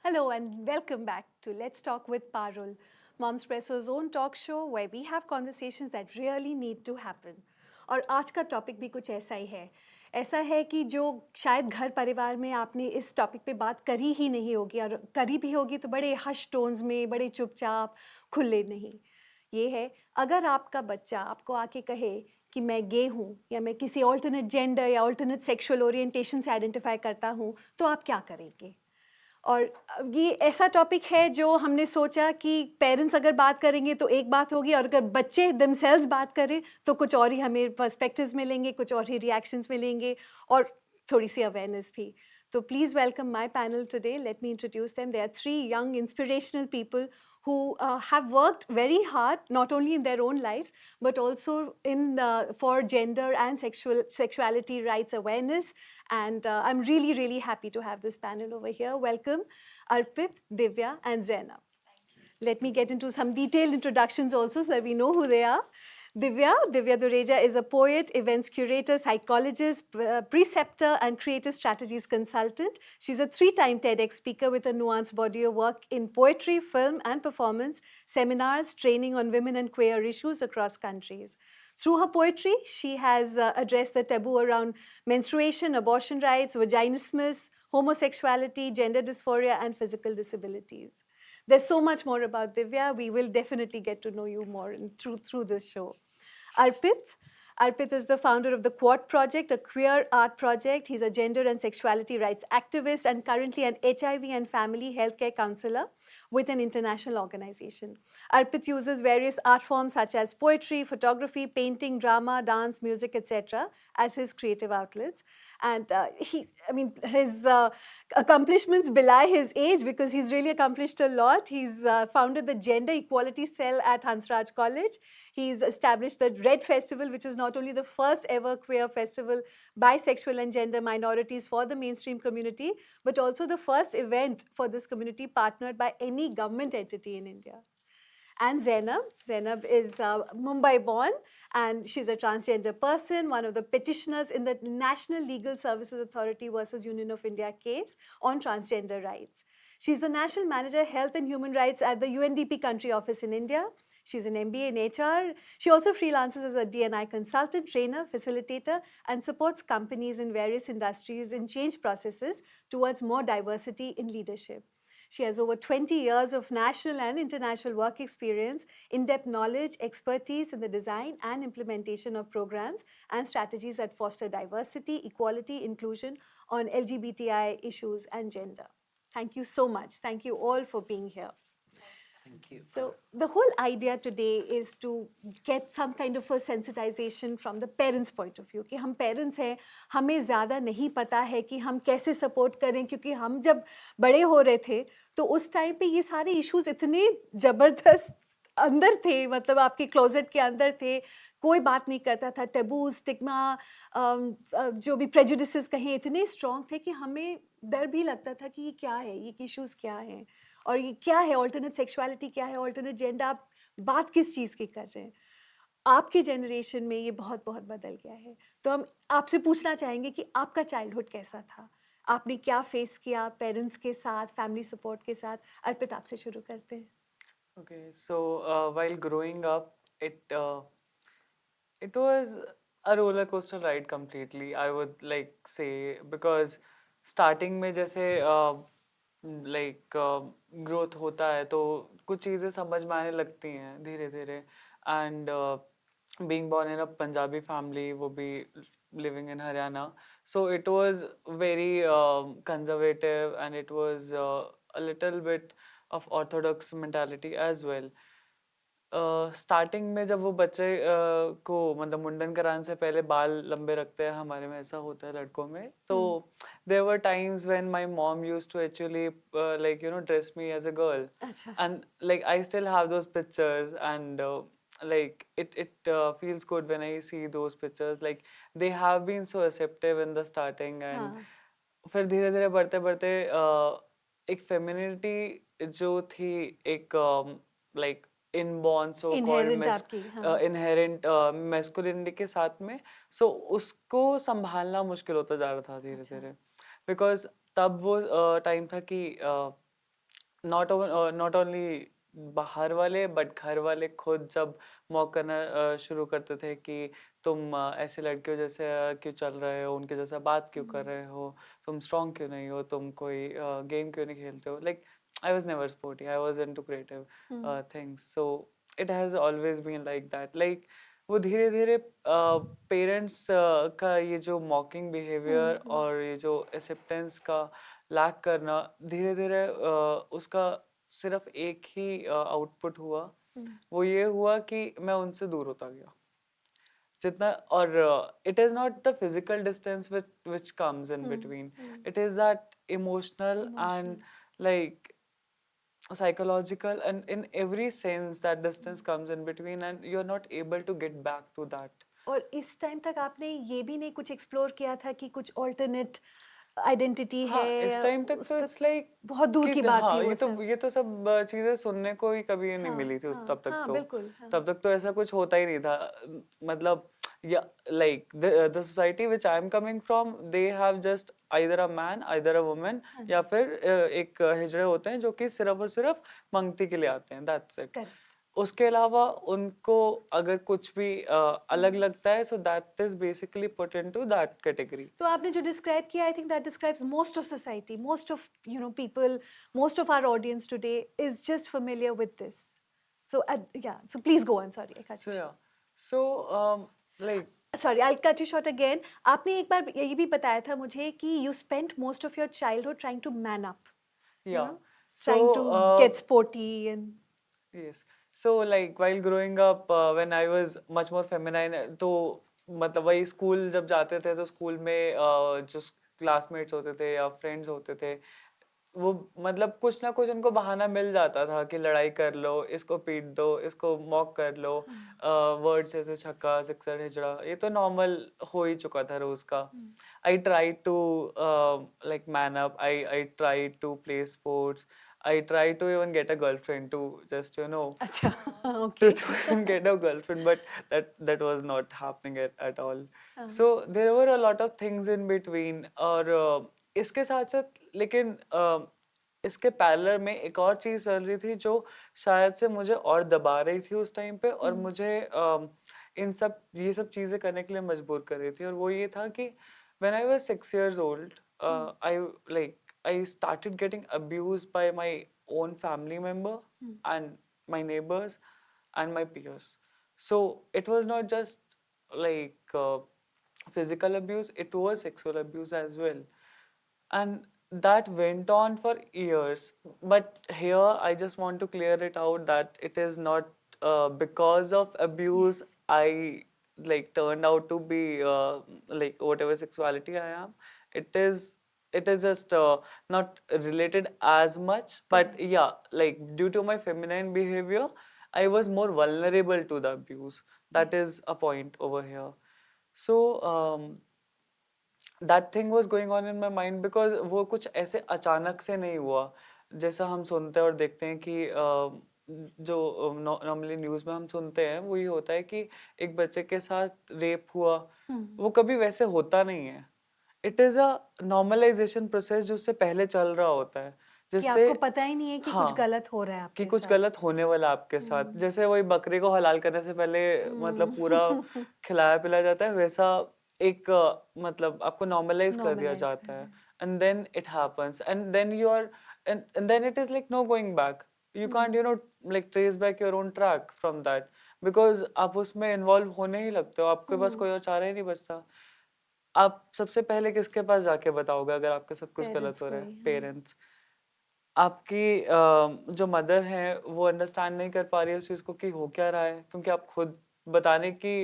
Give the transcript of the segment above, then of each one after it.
Hello and welcome back to Let's Talk with Parul, Mom's Presso's own talk show where we have conversations that really need to happen. और आज का topic भी कुछ ऐसा है कि जो शायद घर परिवार में आपने इस टॉपिक पे बात करी ही नहीं होगी और करी भी होगी तो बड़े हश टोन्स में, बड़े चुपचाप, खुले नहीं। ये है, अगर आपका बच्चा आपको आके कहे कि मैं गे हूँ या मैं किसी ऑल्टरनेट जेंडर या ऑल्टरनेट सेक्सुअल ओरिएंटेशन से आइडेंटिफाई करता हूँ, तो आप क्या करेंगे? और ये ऐसा टॉपिक है जो हमने सोचा कि पेरेंट्स अगर बात करेंगे तो एक बात होगी, और अगर बच्चे दमसेल्व्स बात करें तो कुछ और ही हमें पर्सपेक्टिव्स मिलेंगे, कुछ और ही रिएक्शंस मिलेंगे और थोड़ी सी अवेयरनेस भी। तो please welcome my panel today. Let me introduce them. They are three young inspirational people who have worked very hard, not only in their own lives, but also for gender and sexuality rights awareness. And I'm really happy to have this panel over here. Welcome, Arpit, Divya, and Zainab. Let me get into some detailed introductions also so that we know who they are. Divya Dureja is a poet, events curator, psychologist, preceptor, and creative strategies consultant. She's a 3-time TEDx speaker with a nuanced body of work in poetry, film, and performance, seminars, training on women and queer issues across countries. Through her poetry, she has addressed the taboo around menstruation, abortion rights, vaginismus, homosexuality, gender dysphoria, and physical disabilities. There's so much more about Divya. We will definitely get to know you more through this show. Arpit. Arpit is the founder of the Quad Project, a queer art project. He's a gender and sexuality rights activist and currently an HIV and family healthcare counselor with an international organization. Arpit uses various art forms such as poetry, photography, painting, drama, dance, music, etc. as his creative outlets. And his accomplishments belie his age because he's really accomplished a lot. He's founded the Gender Equality Cell at Hansraj College. He's established the Red Festival, which is not only the first ever queer festival by sexual and gender minorities for the mainstream community, but also the first event for this community partnered by any government entity in India. And Zainab. Zainab is Mumbai born and she's a transgender person, one of the petitioners in the National Legal Services Authority versus Union of India case on transgender rights. She's the National Manager Health and Human Rights at the UNDP Country Office in India. She's an MBA in HR. She also freelances as a D&I consultant, trainer, facilitator, and supports companies in various industries in change processes towards more diversity in leadership. She has over 20 years of national and international work experience, in-depth knowledge, expertise in the design and implementation of programs and strategies that foster diversity, equality, inclusion on LGBTI issues and gender. Thank you so much. Thank you all for being here. Thank you. So the whole idea today is to get some kind of a sensitization from the parents' point of view कि हम parents हैं, हमें ज़्यादा नहीं पता है कि हम कैसे support करें, क्योंकि हम जब बड़े हो रहे थे तो उस time पे ये सारे issues इतने ज़बरदस्त अंदर थे, मतलब आपके क्लोजेट के अंदर थे, कोई बात नहीं करता था, टेबू, स्टिग्मा, जो भी प्रेजुडिसेस कहें इतने स्ट्रॉन्ग थे कि हमें डर भी लगता था कि ये क्या है, ये इश्यूज़ क्या हैं और ये क्या है, ऑल्टरनेट सेक्सुअलिटी क्या है, ऑल्टरनेट जेंडर, आप बात किस चीज़ की कर रहे हैं। आपके जनरेशन में ये बहुत बहुत बदल गया है, तो हम आपसे पूछना चाहेंगे कि आपका चाइल्डहुड कैसा था, आपने क्या फेस किया पेरेंट्स के साथ, फैमिली सपोर्ट के साथ। अर्पित, आपसे शुरू करते हैं। Okay, so while growing up, it was a roller coaster ride completely. I would like say because starting में जैसे like growth होता है तो कुछ चीज़ें समझ में आने लगती हैं धीरे धीरे and being born in a Punjabi family, वो भी living in Haryana, so it was very conservative and it was a little bit of orthodox mentality as well. Starting में जब वो बच्चे को मतलब मुंडन कराने से पहले बाल लंबे रखते हैं, हमारे में ऐसा होता है लड़कों में, तो there were times when my mom used to actually like you know dress me as a girl and like I still have those pictures and like it feels good when I see those pictures, like they have been so receptive in the starting and फिर धीरे धीरे बढ़ते बढ़ते एक femininity जो थी एक like inborn so called inherent masculinity के साथ में, सो उसको संभालना मुश्किल होता जा रहा था धीरे धीरे, बिकॉज तब वो टाइम था कि नॉट ओनली बाहर वाले बट घर वाले खुद जब मॉक करना शुरू करते थे कि तुम ऐसे लड़कियों जैसे क्यों चल रहे हो, उनके जैसा बात क्यों कर रहे हो, तुम स्ट्रांग क्यों नहीं हो, तुम कोई गेम क्यों नहीं खेलते हो. Like I was never sporty, I was into creative things. So it has always been like that. Like वो धीरे धीरे पेरेंट्स का ये जो मॉकिंग बिहेवियर और ये जो एक्सेप्टेंस का लैक करना, धीरे धीरे उसका सिर्फ एक ही आउटपुट हुआ. वो ये हुआ कि मैं उनसे दूर होता गया जितना. और it is not the physical distance which comes in between. It is that emotional and like psychological, and in every sense that distance comes in between and you're not able to get back to that. और इस time तक आपने ये भी नहीं कुछ explore किया था कि कुछ ऑल्टरनेट आइडेंटिटी हाँ, है? इस टाइम तक उस तो तक इट्स लाइक बहुत दूर कि की बात हाँ, थी वो ये सब। तो सब चीजें सुनने को ही कभी नहीं हाँ, मिली थी हाँ, तब तक. हाँ, तो बिल्कुल, हाँ। तब तक तो ऐसा कुछ होता ही नहीं था. मतलब या like the society which I am coming from, they have just either a man either a woman, हाँ या जी, फिर एक हिजड़े होते हैं जो कि सिर्फ और सिर्फ पंक्ति के लिए आते हैं. That's it. करेक्ट। उसके अलावा उनको अगर कुछ भी अलग लगता है, so that is basically put into that category. तो आपने जो डिस्क्राइब किया, I think that describes most of society, most of people, most of our audience today is just familiar with this. So yeah, so please go on. Sorry, I cut so you yeah, short. So like sorry, I cut you short again. आपने एक बार ये भी बताया था मुझे कि you spent most of your childhood trying to man up, you yeah. No, So trying to get sporty and yes. So like while growing up, when I was much more feminine, तो मतलब वही school जब जाते थे तो school में जो classmates होते थे या फ्रेंड्स होते थे, वो मतलब कुछ ना कुछ उनको बहाना मिल जाता था कि लड़ाई कर लो, इसको पीट दो, इसको मॉक कर लो. वर्ड्स जैसे छक्का, सिक्सर, हिजड़ा, ये तो नॉर्मल हो ही चुका था रोज का. I tried to like man up. I tried to play sports. I tried to even get a girlfriend to just अच्छा. to okay. even get a girlfriend, but that was not happening at all. हाँ. So there were a lot of things in between. और इसके साथ साथ लेकिन इसके parallel में एक और चीज चल रही थी जो शायद से मुझे और दबा रही थी उस टाइम पे, और मुझे ये सब चीजें करने के लिए मजबूर कर रही थी. और वो ये था कि when I was 6 years old, I started getting abused by my own family member and my neighbors and my peers. So it was not just like physical abuse, it was sexual abuse as well. And that went on for years. But here I just want to clear it out that it is not because of abuse Yes. I like turned out to be like whatever sexuality I am. It is just not related as much, but yeah, like due to my feminine behavior, I was more vulnerable to the abuse. That Yes. is a point over here. So that thing was going on in my mind because वो कुछ ऐसे अचानक से नहीं हुआ जैसा हम सुनते हैं और देखते हैं कि जो नॉर्मली न्यूज़ में हम सुनते हैं वो ये होता है कि एक बच्चे के साथ रेप हुआ. वो कभी वैसे होता नहीं है. It is a normalization process जो उससे पहले चल रहा होता है, कि जिससे आपको पता ही नहीं है कि कुछ हाँ गलत हो रहा है कि आपके कुछ साथ. गलत होने वाला आपके साथ. जैसे वही बकरे को हलाल करने से पहले मतलब पूरा खिलाया पिलाया जाता है, वैसा एक मतलब आपको नॉर्मलाइज कर दिया नॉर्मलाइज जाता कर है. रहा and then it happens and then you are and then it is like no going back. You can't like trace back your own track from that because आप उसमें इन्वॉल्व होने ही लगते हो. आपके पास कोई और चारा ही नहीं बचता. आप सबसे पहले किसके पास जाके बताओगे अगर आपके साथ कुछ गलत पेरेंट्स हो को रहा है? ही. हाँ. पेरेंट्स. आपकी जो मदर है वो अंडरस्टैंड नहीं कर पा रही है उस चीज को कि हो क्या रहा है, क्योंकि आप खुद बताने की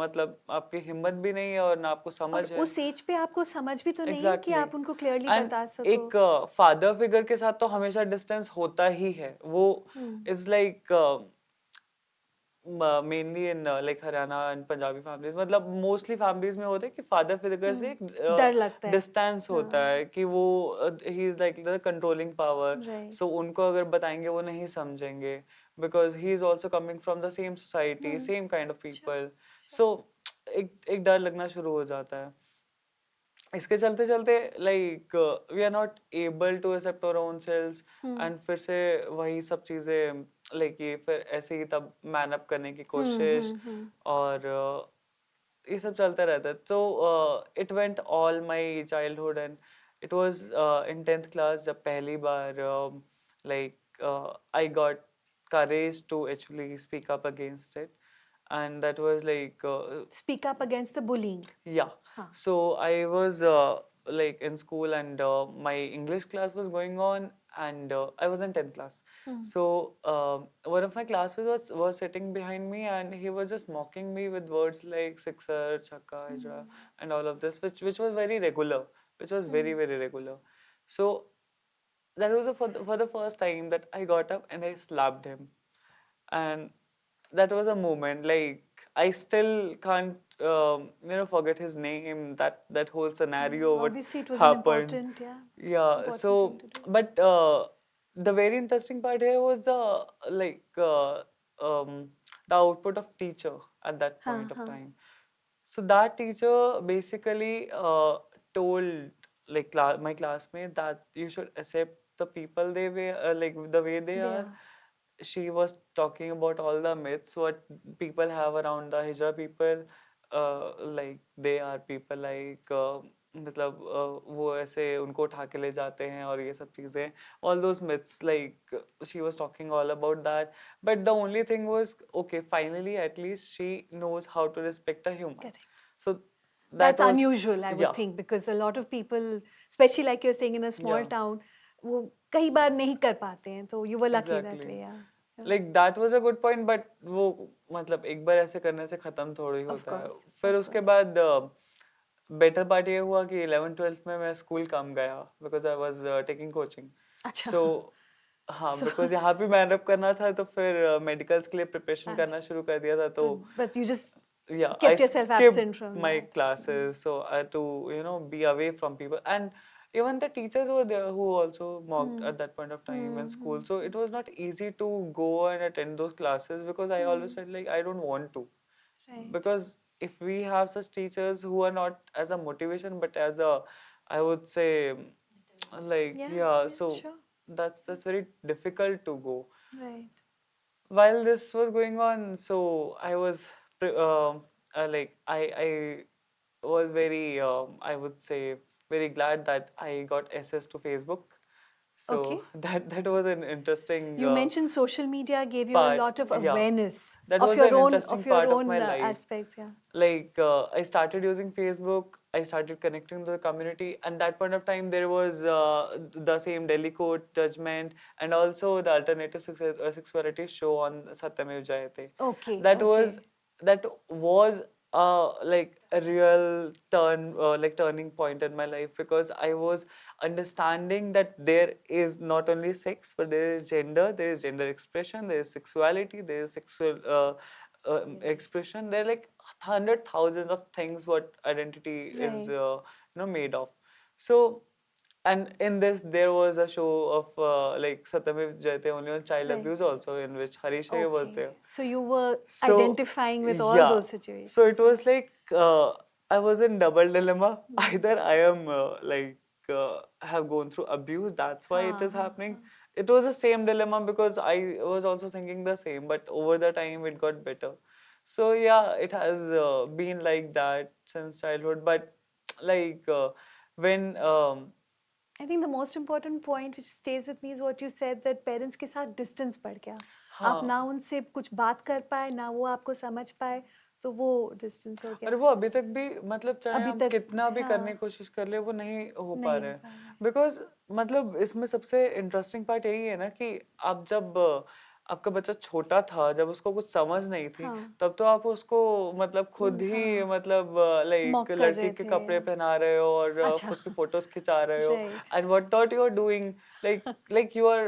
मतलब आपकी हिम्मत भी नहीं है और ना आपको और समझ है. उस एज पे आपको समझ भी तो नहीं है कि एग्जैक्टली. आप उनको क्लियरली एंड बता सको. एक फादर फिगर के साथ तो हमेशा डिस्टेंस होता ही है. वो is like mainly in like Haryana and Punjabi families, मतलब मोस्टली फैमिलीज में होता है कि फादर फिगर से एक डर लगता है. डिस्टेंस होता है कि वो ही is like the controlling power. Right. So उनको अगर बताएंगे वो नहीं समझेंगे because he is also coming from the same society, same kind of people. So एक डर लगना शुरू हो जाता है. इसके चलते चलते like we are not able to accept our own selves hmm and फिर से वही सब चीजें लाइक ये फिर ऐसे ही तब मैन अप करने की कोशिश और ये सब चलता रहता है तो it went all my childhood and it was in 10th class जब पहली बार like I got courage to actually speak up against it and that was like speak up against the bullying yeah, हाँ so I was like in school and my English class was going on and I was in 10th class. Hmm So one of my classmates was sitting behind me and he was just mocking me with words like sixer, chakka, hijra and all of this which was very regular, which was very hmm very regular. So that was for the first time that I got up and I slapped him and that was a moment like I still can't forget his name that whole scenario what obviously it was an happened. important Yeah, important thing so to do but the very interesting part here was the like the output of teacher at that हाँ point of हाँ time. So that teacher basically told like my classmate that you should accept the people they way like the way they they are. are She was talking about all the myths what people have around the Hijra people, like they are people like मतलब वो ऐसे उनको उठा के ले जाते हैं और ये सब चीजें all those myths like she was talking all about that but the only thing was okay finally at least she knows how to respect a human correct so that that's was unusual I would yeah think because a lot of people especially like you're saying in a small yeah town वो कई बार नहीं कर पाते हैं तो you were lucky that exactly way yeah like that was a good point but वो मतलब एक बार ऐसे करने से खत्म थोड़ी of होता है course फिर of उसके courस बाद बेटर पार्ट ये हुआ कि 11th 12th में मैं स्कूल कम गया because I was taking coaching अच्छा सो हाँ so बिकॉज यहाँ भी मेहनत करना था तो फिर मेडिकल्स के लिए प्रिपरेशन अच्छा करना शुरू कर दिया था तो so but you just yeah I kept yourself skipped absent from my that classes so I had to be away from people and even the teachers were there who also mocked hmm at that point of time in school so hmm it was not easy to go and attend those classes because I always hmm felt like I don't want to right because if we have such teachers who are not as a motivation but as a I would say like yeah yeah yeah so sure that's very difficult to go right while this was going on so I was like I was very I would say very glad that I got access to Facebook. So okay that was an interesting you mentioned social media gave you a part. lot of Yeah, awareness that was an interesting of your part of own my life. aspects yeah Like I started using Facebook. I started connecting to the community, and that point of time there was the same Delhi Court judgment, and also the alternative sexuality show on Satyamev Jayate. okay That okay was like a real like turning point in my life because I was understanding that there is not only sex but there is gender expression, there is sexuality, there is sexual expression. There are like hundred thousands of things what identity is right made of. So and in this there was a show of like Satyamev Jayate only on child right abuse also in which Harish Ray was okay there. so you were So identifying with all yeah, those so situations it was like I was in double dilemma. Hmm. Either I am like have gone through abuse, that's why it हाँ is हाँ happening. हाँ It was the same dilemma because I was also thinking the same, but over the time it got better. So yeah, it has been like that since childhood. But like when I think the most important point which stays with me is what you said that parents के साथ distance बढ़ गया आप हाँ ना उनसे कुछ बात कर पाए ना वो आपको समझ पाए तो वो distance हो और गया वो अभी तक भी मतलब चाहे अभी हम तक कितना भी करने हाँ की कोशिश कर ले वो नहीं हो पा नहीं रहे हो हैं पा रहा है बिकॉज मतलब इसमें सबसे इंटरेस्टिंग पार्ट यही है ना कि आप जब आपका बच्चा छोटा था जब उसको कुछ समझ नहीं थी हाँ तब तो आप उसको मतलब खुद ही हाँ मतलब लाइक मॉक कर लड़की रहे के थे कपड़े पहना रहे हो और अच्छा उसकी फोटोज खिंचा रहे हो right and what not you are doing like you are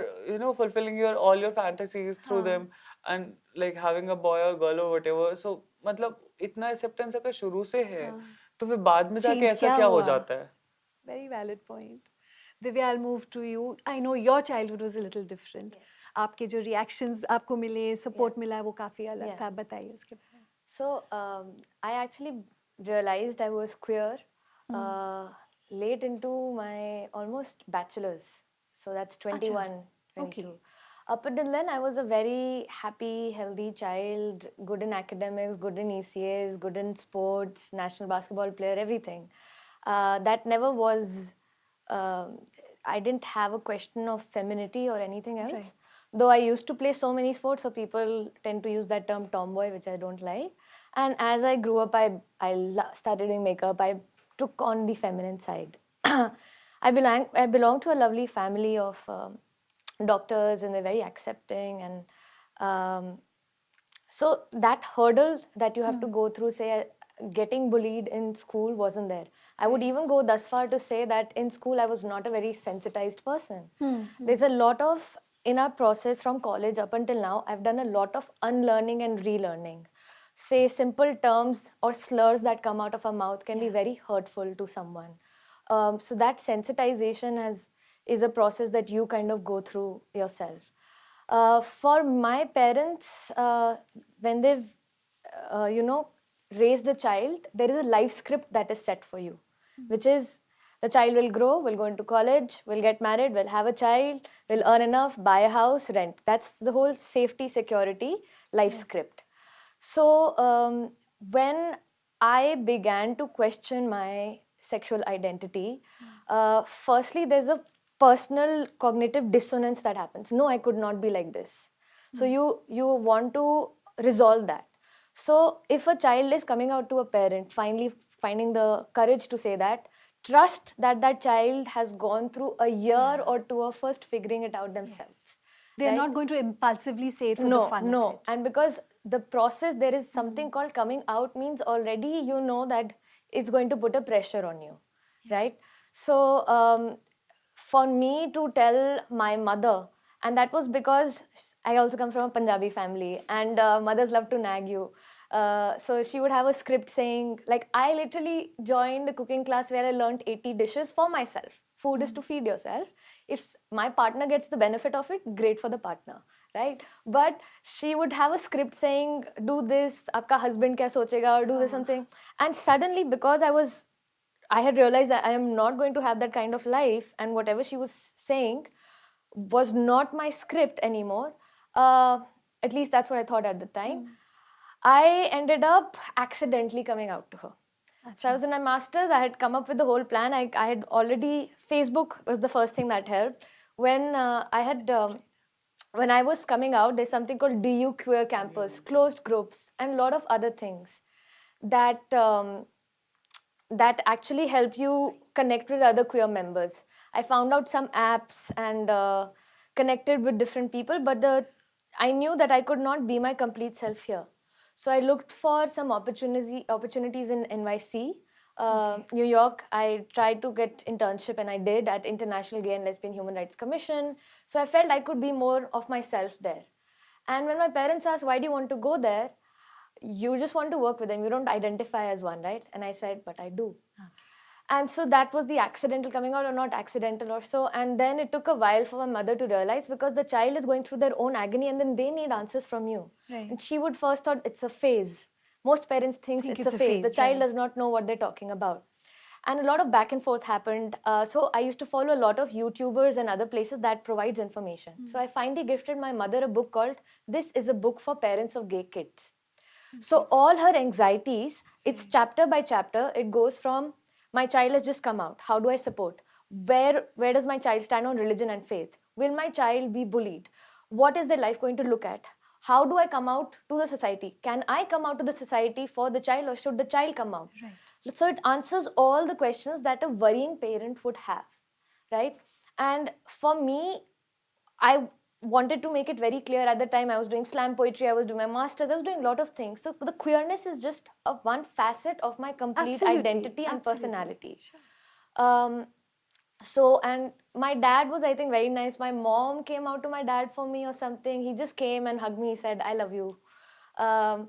fulfilling your all your fantasies through them हाँ and like having a boy or girl or whatever so मतलब इतना एक्सेप्टेंस अगर शुरू से है हाँ तो फिर बाद में जाके चेंज ऐसा क्या क्या हो हुआ जाता है very valid point Divya I'll move to you I know your childhood was a little different Yes. आपके जो reactions आपको मिले support मिला वो काफी अलग Yeah. था बताइए उसके बारे में So I actually realized I was queer uh, late into my almost bachelor's. So that's 21, 22. Okay. Up until then, I was a very happy, healthy child, good in academics, good in ECAs, good in sports, national basketball player, everything. That never was, um I didn't have a question of femininity or anything else. Right. Though I used to play so many sports, so people tend to use that term tomboy, which I don't like. And as I grew up, I started doing makeup. I took on the feminine side. I belong to a lovely family of doctors, and they're very accepting. And um, so that hurdle that you have to go through, say, getting bullied in school wasn't there. I would even go thus far to say that in school I was not a very sensitized person. There's a lot of, in our process from college up until now, I've done a lot of unlearning and relearning. Say simple terms or slurs that come out of our mouth can be very hurtful to someone. So that sensitization is a process that you kind of go through yourself. For my parents, when they've, you know, raised a child, there is a life script that is set for you, which is the child will grow, will go into college, will get married, will have a child, will earn enough, buy a house, rent. That's the whole safety, security life script. So when I began to question my sexual identity, firstly, there's a personal cognitive dissonance that happens. No, I could not be like this. So you want to resolve that. So if a child is coming out to a parent, finally finding the courage to say that, trust that that child has gone through a year or two of first figuring it out themselves. They're right? not going to impulsively say it for the No, fun no. of it. And because the process, there is something called coming out, means already you know that it's going to put a pressure on you, right? So for me to tell my mother, and that was because I also come from a Punjabi family, and mothers love to nag you. So she would have a script saying, like, I literally joined a cooking class where I learned 80 dishes for myself. Food is to feed yourself. If my partner gets the benefit of it, great for the partner, right? But she would have a script saying, do this, aapka husband kya sochega, or do this something. And suddenly, because I had realized that I am not going to have that kind of life, and whatever she was saying was not my script anymore. At least that's what I thought at the time. I ended up accidentally coming out to her. So I was in my master's. I had come up with the whole plan. I had already, Facebook was the first thing that helped. When when I was coming out, there's something called DU Queer Campus, closed groups, and a lot of other things that that actually help you connect with other queer members. I found out some apps and connected with different people, but I knew that I could not be my complete self here. So I looked for some opportunities in NYC, New York. I tried to get internship, and I did at International Gay and Lesbian Human Rights Commission. So I felt I could be more of myself there. And when my parents asked, why do you want to go there? You just want to work with them. You don't identify as one, right? And I said, but I do. And so that was the accidental coming out, or not accidental or so. And then it took a while for my mother to realize, because the child is going through their own agony, and then they need answers from you. Right. And she would first thought it's a phase. Most parents think it's a phase. The child right. does not know what they're talking about. And a lot of back and forth happened. So I used to follow a lot of YouTubers and other places that provides information. So I finally gifted my mother a book called This is a Book for Parents of Gay Kids. So all her anxieties, it's chapter by chapter. It goes from, my child has just come out. How do I support? Where does my child stand on religion and faith? Will my child be bullied? What is their life going to look at? How do I come out to the society? Can I come out to the society for the child, or should the child come out? Right. So it answers all the questions that a worrying parent would have, right? And for me, I wanted to make it very clear. At the time, I was doing slam poetry, I was doing my masters, I was doing a lot of things. So the queerness is just one facet of my complete Absolutely, identity and absolutely. personality. Sure. So, and my dad was, I think, very nice. My mom came out to my dad for me or something. He just came and hugged me. He said, I love you. And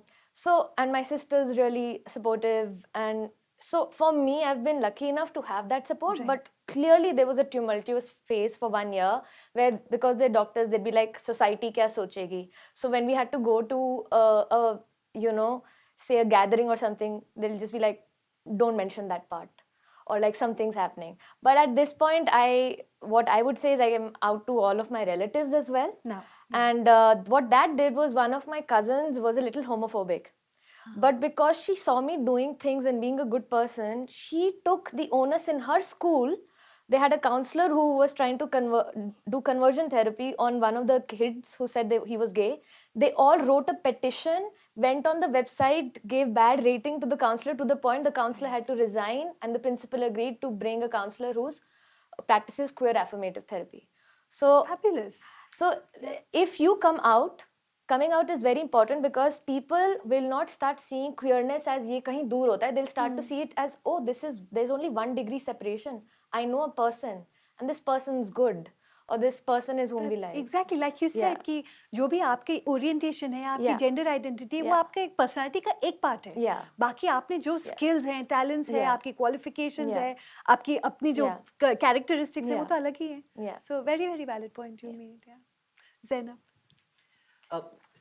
my sister's really supportive. And so for me, I've been lucky enough to have that support. Right. But clearly there was a tumultuous phase for 1 year where, because they're doctors, they'd be like, society kya sochegi? So when we had to go to say a gathering or something, they'll just be like, don't mention that part. or like something's happening. But at this point, what I would say is I am out to all of my relatives as well. Now. And what that did was, one of my cousins was a little homophobic. But because she saw me doing things and being a good person, she took the onus in her school. They had a counselor who was trying to do conversion therapy on one of the kids who said he was gay. They all wrote a petition, went on the website, gave bad rating to the counselor, to the point the counselor had to resign, and the principal agreed to bring a counselor who practices queer affirmative therapy. So Fabulous. so if you coming out is very important, because people will not start seeing queerness as ye kahin dur hota hai. They'll start to see it as, oh, there's only 1 degree separation. I know a person and this person's good, or this person is whom we like. Exactly, like you said Yeah. कि जो भी आपकी orientation है, आपकी Yeah. Gender identity वो Yeah. आपका एक personality का एक पार्ट है. Yeah. बाकी आपने जो स्किल्स हैं, टैलेंट्स है, Yeah. आपकी क्वालिफिकेशंस Yeah. है, आपकी अपनी जो Yeah. कैरेक्टरिस्टिक्स है वो Yeah. तो अलग ही है. Yeah. So very very valid point you made. Yeah. Zainab.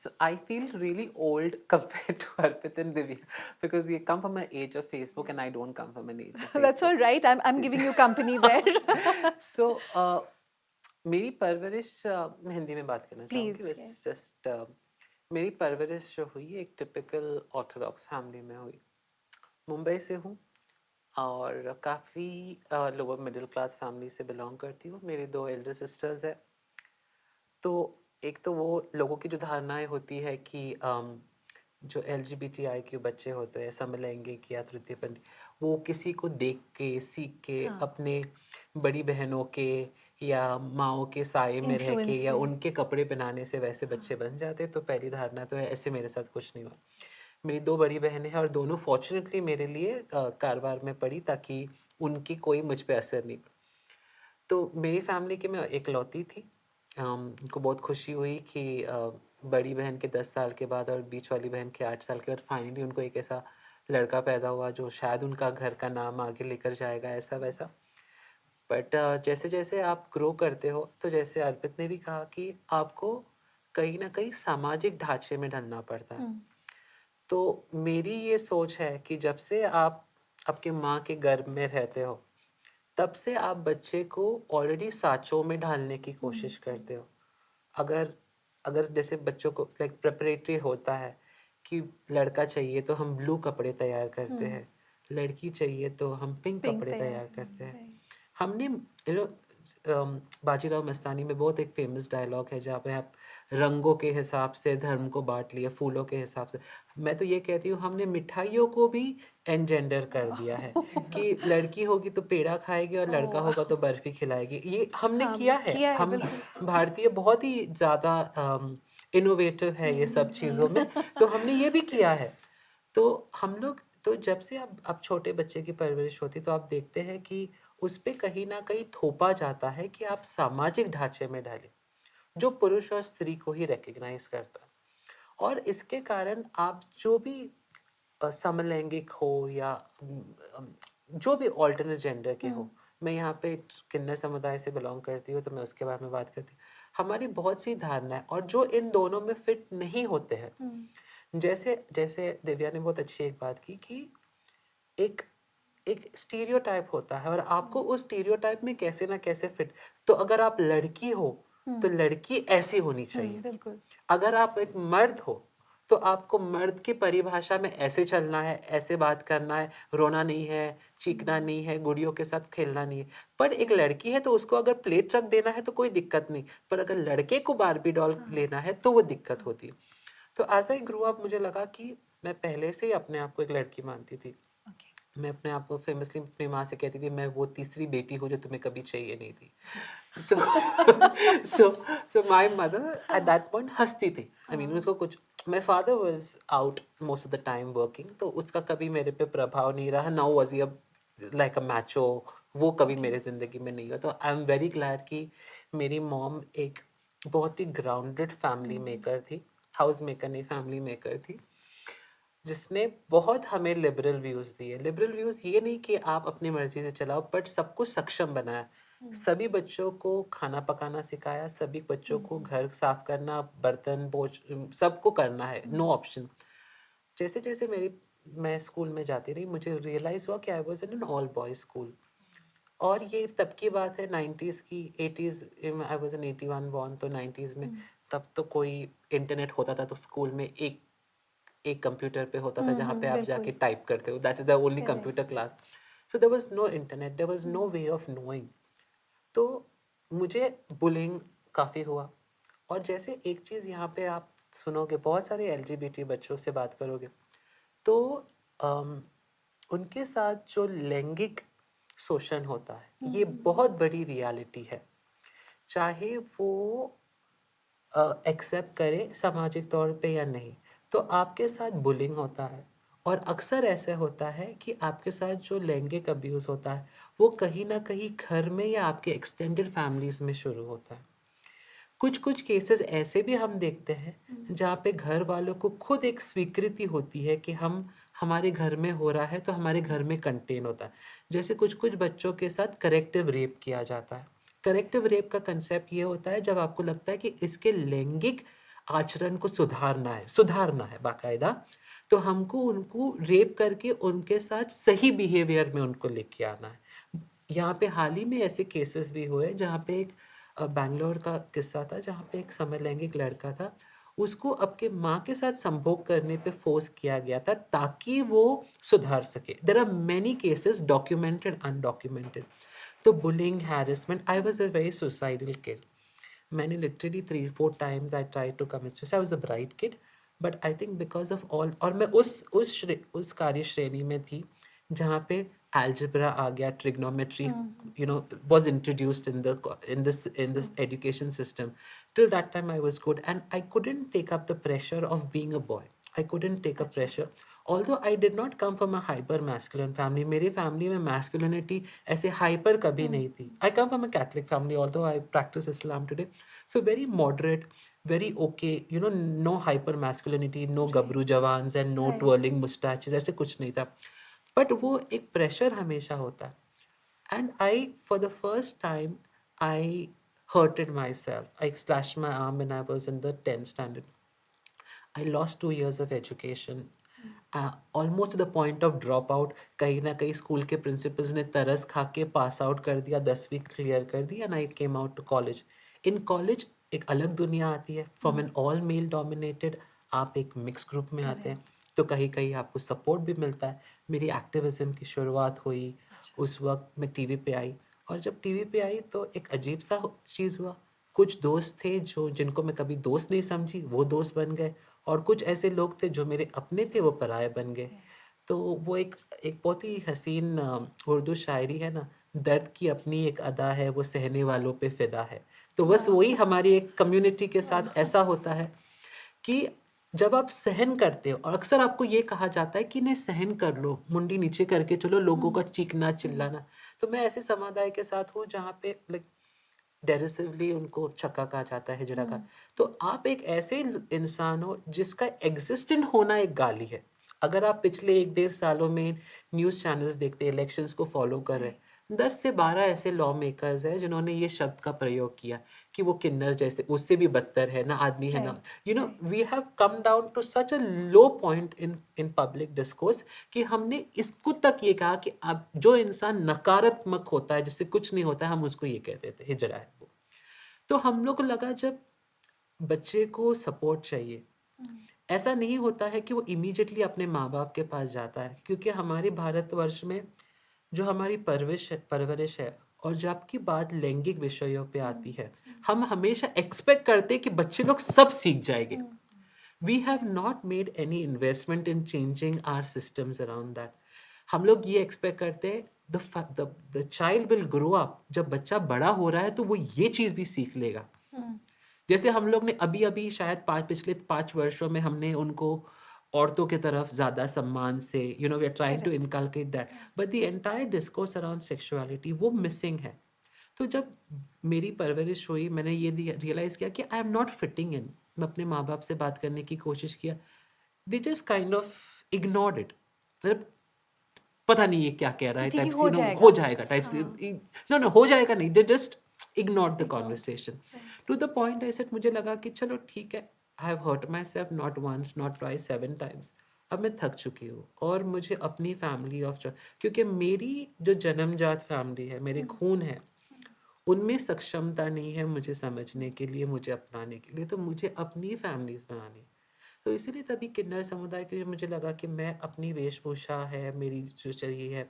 So I feel really old compared to Arpit and Divya, because we come from an age of Facebook and I don't come from an age of Facebook. That's all right. I'm giving you company there. So मेरी परवरिश मैं हिंदी में बात करना चाहूँगी. Please, It's just मेरी परवरिश जो हुई एक टिपिकल ऑर्थोडॉक्स फैमिली में हुई. मुंबई से हूँ और काफ़ी लोअर मिडिल क्लास फैमिली से बिलोंग करती हूँ. मेरी 2 एल्डर सिस्टर्स है. तो एक तो वो लोगों की जो धारणाएं होती है कि जो LGBTIQ बच्चे होते हैं, समलैंगिक या तृतीयपंथी, वो किसी को देख के सीख के अपने बड़ी बहनों के या माओ के साये में रह के या उनके कपड़े पहनाने से वैसे बच्चे बन जाते. तो पहली धारणा तो है, ऐसे मेरे साथ कुछ नहीं हुआ. मेरी 2 बड़ी बहनें हैं और दोनों फॉर्चुनेटली मेरे लिए कारोबार में पड़ी ताकि उनकी कोई मुझ पे असर नहीं पड़ा. तो मेरी फैमिली की मैं एकलौती थी. उनको बहुत खुशी हुई कि बड़ी बहन के 10 साल के बाद और बीच वाली बहन के 8 साल के बाद फाइनली उनको एक ऐसा लड़का पैदा हुआ जो शायद उनका घर का नाम आगे लेकर जाएगा, ऐसा वैसा. बट जैसे जैसे आप ग्रो करते हो, तो जैसे अर्पित ने भी कहा कि आपको कहीं ना कहीं सामाजिक ढांचे में ढलना पड़ता है. तो मेरी ये सोच है कि जब से आप आपके माँ के गर्भ में रहते हो, तब से आप बच्चे को ऑलरेडी सांचों में ढालने की कोशिश करते हो. अगर जैसे बच्चों को लाइक प्रिपरेटरी होता है कि लड़का चाहिए तो हम ब्लू कपड़े तैयार करते हैं, लड़की चाहिए तो हम पिंक कपड़े तैयार करते हैं. हमने बाजीराव मस्तानी में बहुत एक फेमस डायलॉग है जहाँ पे आप रंगों के हिसाब से धर्म को बांट लिया, फूलों के हिसाब से. मैं तो ये कहती हूँ हमने मिठाइयों को भी एनजेंडर कर दिया है कि लड़की होगी तो पेड़ा खाएगी और लड़का होगा तो बर्फी खिलाएगी. ये हमने किया है. हम भारतीय बहुत ही ज़्यादा इनोवेटिव है ये सब चीज़ों में. तो हमने ये भी किया है. तो हम लोग तो जब से अब छोटे बच्चे की परवरिश होती तो आप देखते हैं कि उस पे कहीं ना कहीं थोपा जाता है कि आप सामाजिक ढांचे में ढले, जो पुरुष और स्त्री को ही रिकग्नाइज करता है. और इसके कारण आप जो भी समलैंगिक हो या जो भी ऑल्टरनेट जेंडर के हो, मैं यहाँ पे किन्नर समुदाय से बिलोंग करती हूँ तो मैं उसके बारे में बात करती हूँ. हमारी बहुत सी धारणाएं और जो इन दोनों में फिट नहीं होते हैं. जैसे दिव्या ने बहुत अच्छी एक बात की कि एक स्टीरियोटाइप होता है और आपको उस स्टीरियोटाइप में कैसे ना कैसे फिट. तो अगर आप लड़की हो तो लड़की ऐसी होनी चाहिए. बिल्कुल. अगर आप एक मर्द हो तो आपको मर्द की परिभाषा में ऐसे चलना है, ऐसे बात करना है, रोना नहीं है, चीखना नहीं है, गुड़ियों के साथ खेलना नहीं है. पर एक लड़की है तो उसको अगर प्लेट रख देना है तो कोई दिक्कत नहीं, पर अगर लड़के को बारबी डॉल लेना है तो वो दिक्कत होती है. तो एज आई ग्रो अप मुझे लगा कि मैं पहले से ही अपने आप को एक लड़की मानती थी. मैं अपने आप को फेमसली अपनी माँ से कहती थी मैं वो तीसरी बेटी हूँ जो तुम्हें कभी चाहिए नहीं थी. so my mother at that point हंसती थी. I mean उसको कुछ, my father was out most of the time working, तो उसका कभी मेरे पे प्रभाव नहीं रहा. Now was he like a macho, वो कभी मेरे जिंदगी में नहीं हुआ. तो आई एम वेरी ग्लैड कि मेरी मॉम एक बहुत ही ग्राउंडेड फैमिली मेकर थी, हाउस मेकर नहीं फैमिली मेकर थी, जिसने बहुत हमें लिबरल व्यूज दिए. लिबरल व्यूज ये नहीं कि आप अपनी मर्जी से चलाओ, बट सबको सक्षम बनाया. सभी बच्चों को खाना पकाना सिखाया, सभी बच्चों को घर साफ करना, बर्तन पोछ सबको करना है, नो ऑप्शन. जैसे जैसे मैं स्कूल में जाती रही मुझे रियलाइज हुआ कि I was in an all boys school. और ये तब की बात है 90s की, 80s, I was in 81 born, तो 90s में तब तो कोई इंटरनेट होता था तो स्कूल में एक कंप्यूटर पे होता था जहाँ पे आप जाके बिल्कुल टाइप करते हो, that is the only correct computer class. So there was no internet, there was no way of knowing. तो मुझे बुलिंग काफ़ी हुआ. और जैसे एक चीज़ यहाँ पे आप सुनोगे, बहुत सारे LGBT बच्चों से बात करोगे तो अम, उनके साथ जो लैंगिक शोषण होता है ये बहुत बड़ी रियलिटी है, चाहे वो एक्सेप्ट करे सामाजिक तौर पे या नहीं. तो आपके साथ बुलिंग होता है और अक्सर ऐसे होता है कि आपके साथ जो लैंगिक अब्यूज़ होता है वो कहीं ना कहीं घर में या आपके एक्सटेंडेड फैमिलीज में शुरू होता है. कुछ कुछ केसेस ऐसे भी हम देखते हैं जहाँ पे घर वालों को खुद एक स्वीकृति होती है कि हम हमारे घर में हो रहा है तो हमारे घर में कंटेन होता है. जैसे कुछ कुछ बच्चों के साथ करेक्टिव रेप किया जाता है. करेक्टिव रेप का कंसेप्ट ये होता है जब आपको लगता है कि इसके लैंगिक आचरण को सुधारना है बाकायदा, तो हमको उनको रेप करके उनके साथ सही बिहेवियर में उनको लेके आना है. यहाँ पे हाल ही में ऐसे केसेस भी हुए जहाँ पे एक बैंगलोर का किस्सा था जहाँ पे एक समलैंगिक लड़का था, उसको अपने माँ के साथ संभोग करने पे फोर्स किया गया था ताकि वो सुधार सके. There are many cases, documented, undocumented. तो bullying, harassment, I was a very suicidal kid. मैंने literally 3-4 times I try to commit suicide. I was a bright kid but I think because of all, और मैं उस कार्य श्रेणी में थी जहाँ पे algebra आ गया, trigonometry, you know, was introduced in this education system. Till that time I was good and I couldn't take up the pressure of being a boy. I couldn't take up pressure. Although I did not come from a hyper masculine family. मेरे family में masculinity ऐसे hyper कभी नहीं थी. I come from a Catholic family, although I practice Islam today. So very moderate, very okay, you know, no hyper masculinity, no gabru jawans and no twirling mustaches, ऐसे कुछ नहीं था. But वो एक प्रेशर हमेशा होता है. And I for the first time I hurted myself. I slashed my arm when I was in the 10th standard. I lost 2 years of education. Almost to the point of dropout. कहीं ना कहीं school के principles ने तरस खा के pass out कर दिया, 10वीं क्लियर कर दी, and I came out to college. In college एक अलग दुनिया आती है. From an all male dominated आप एक मिक्स ग्रुप में आते हैं, तो कहीं कहीं आपको सपोर्ट भी मिलता है. मेरी एक्टिविज्म की शुरुआत हुई उस वक्त मैं टीवी पे आई, और जब टीवी पे आई तो एक अजीब सा चीज़ हुआ. कुछ दोस्त थे जिनको मैं कभी दोस्त नहीं समझी, वो दोस्त बन गए, और कुछ ऐसे लोग थे जो मेरे अपने थे वो पराये बन गए. तो वो एक बहुत ही हसीन उर्दू शायरी है ना, दर्द की अपनी एक अदा है, वो सहने वालों पे फिदा है. तो बस वही हमारी एक कम्युनिटी के साथ ऐसा होता है कि जब आप सहन करते हो, और अक्सर आपको ये कहा जाता है कि नहीं सहन कर लो, मुंडी नीचे करके चलो, लोगों का चीखना चिल्लाना. तो मैं ऐसे समुदाय के साथ हूँ जहाँ पे लाइक डेरिसिवली उनको छक्का कहा जाता है, हिजड़ा का. तो आप एक ऐसे इंसान हो जिसका एग्जिस्टेंट होना एक गाली है. अगर आप पिछले 1-1.5 सालों में न्यूज़ चैनल्स देखते, इलेक्शंस को फॉलो कर रहे, 10 से 12 ऐसे लॉ मेकर्स हैं जिन्होंने ये शब्द का प्रयोग किया कि वो किन्नर जैसे, उससे भी बदतर है ना आदमी है ना. You know, we have come down to such a low point in public discourse कि हमने इसको तक ये कहा कि अब जो इंसान नकारात्मक होता है, जिससे कुछ नहीं होता है, हम उसको ये कहते थे हिजड़ा है वो. तो हम लोग को लगा जब बच्चे को सपोर्ट चाहिए, ऐसा नहीं होता है कि वो इमीडिएटली अपने माँ बाप के पास जाता है, क्योंकि हमारे भारतवर्ष में जो हमारी परवरिश है और जबकि बात लैंगिक विषयों पे आती है, हम हमेशा एक्सपेक्ट करते हैं कि बच्चे लोग सब सीख जाएंगे. We have not made any investment in changing our systems around that. हम लोग ये एक्सपेक्ट करते हैं the child will grow up, जब बच्चा बड़ा हो रहा है तो वो ये चीज़ भी सीख लेगा. जैसे हम लोग ने अभी शायद पिछले 5 वर्षों में हमने उनको औरतों की तरफ ज़्यादा सम्मान से, you know, we are trying to inculcate that, but the entire discourse around sexuality वो मिसिंग है. तो जब मेरी परवरिश हुई, मैंने ये रियलाइज़ किया कि I am not fitting in. मैं अपने माँ बाप से बात करने की कोशिश किया, they just kind of ignored it. मतलब पता नहीं ये क्या कह रहा है टाइप से, हो जाएगा टाइप से. नो हो जाएगा नहीं, they just ignore the conversation. To the point I said, मुझे लगा कि चलो ठीक है, I have hurt myself not once not twice 7 times. अब मैं थक चुकी हूँ और मुझे अपनी फैमिली ऑफ क्योंकि मेरी जो जन्मजात फैमिली है, मेरे खून है, उनमें सक्षमता नहीं है मुझे समझने के लिए, मुझे अपनाने के लिए, तो मुझे अपनी फैमिलीज बनानी। तो इसीलिए तभी किन्नर समुदाय के लिए मुझे लगा कि मैं अपनी वेशभूषा है, मेरी जो चाहिए है,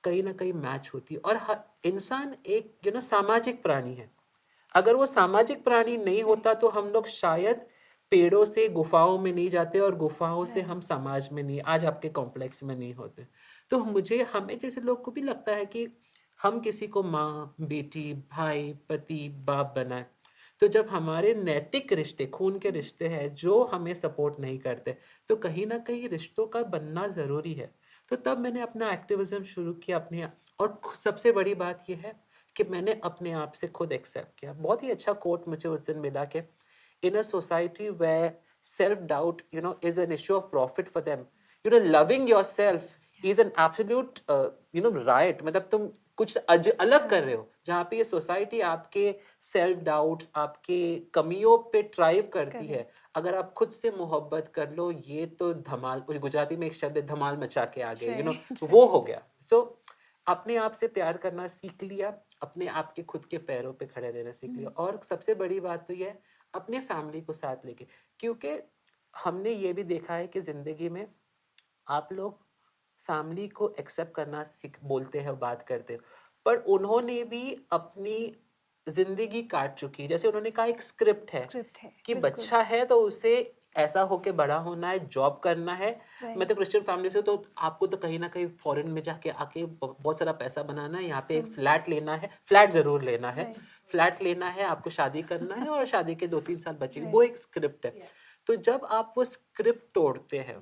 कहीं ना कहीं मैच होती है। और इंसान एक सामाजिक प्राणी है। अगर वो सामाजिक प्राणी नहीं होता तो हम लोग शायद पेड़ों से गुफाओं में नहीं जाते और गुफाओं से हम समाज में नहीं, आज आपके कॉम्प्लेक्स में नहीं होते। तो मुझे, हमें जैसे लोग को भी लगता है कि हम किसी को माँ, बेटी, भाई, पति, बाप बनाए, तो जब हमारे नैतिक रिश्ते, खून के रिश्ते हैं जो हमें सपोर्ट नहीं करते, तो कहीं ना कहीं रिश्तों का बनना ज़रूरी है। तो तब मैंने अपना एक्टिविज्म शुरू किया अपने। और सबसे बड़ी बात यह है कि मैंने अपने आप से खुद एक्सेप्ट किया। बहुत ही अच्छा कोट मुझे उस दिन मिला कि in a society where self-doubt, is an issue of profit for them, loving yourself is an absolute, right। मतलब तुम कुछ अलग कर रहे हो, जहाँ पे ये सोसाइटी आपके सेल्फ डाउट्स, आपके कमियों पे ट्राइव करती है। अगर आप खुद से मोहब्बत कर लो, ये तो धमाल, गुजराती में एक शब्द है धमाल मचा के आ गए, वो हो गया। सो अपने आप से प्यार करना सीख लिया, अपने आप के खुद के पैरों पे खड़े रहना सीख लिया। और सबसे बड़ी बात तो ये है, अपने फैमिली को साथ लेके, क्योंकि हमने ये भी देखा है कि जिंदगी में आप लोग फैमिली को एक्सेप्ट करना बोलते हैं, बात करते हैं, पर उन्होंने भी अपनी जिंदगी काट चुकी है। जैसे उन्होंने कहा एक स्क्रिप्ट है कि बच्चा है तो उसे ऐसा होके बड़ा होना है, जॉब करना है। मैं तो क्रिश्चियन फैमिली से, तो आपको तो कहीं ना कहीं फॉरेन में जाके आके बहुत सारा पैसा बनाना है, यहाँ पे एक फ्लैट लेना है, फ्लैट जरूर लेना है, फ्लैट लेना है, आपको शादी करना है और शादी के 2-3 साल बचेंगे। वो एक स्क्रिप्ट है। तो जब आप वो स्क्रिप्ट तोड़ते हैं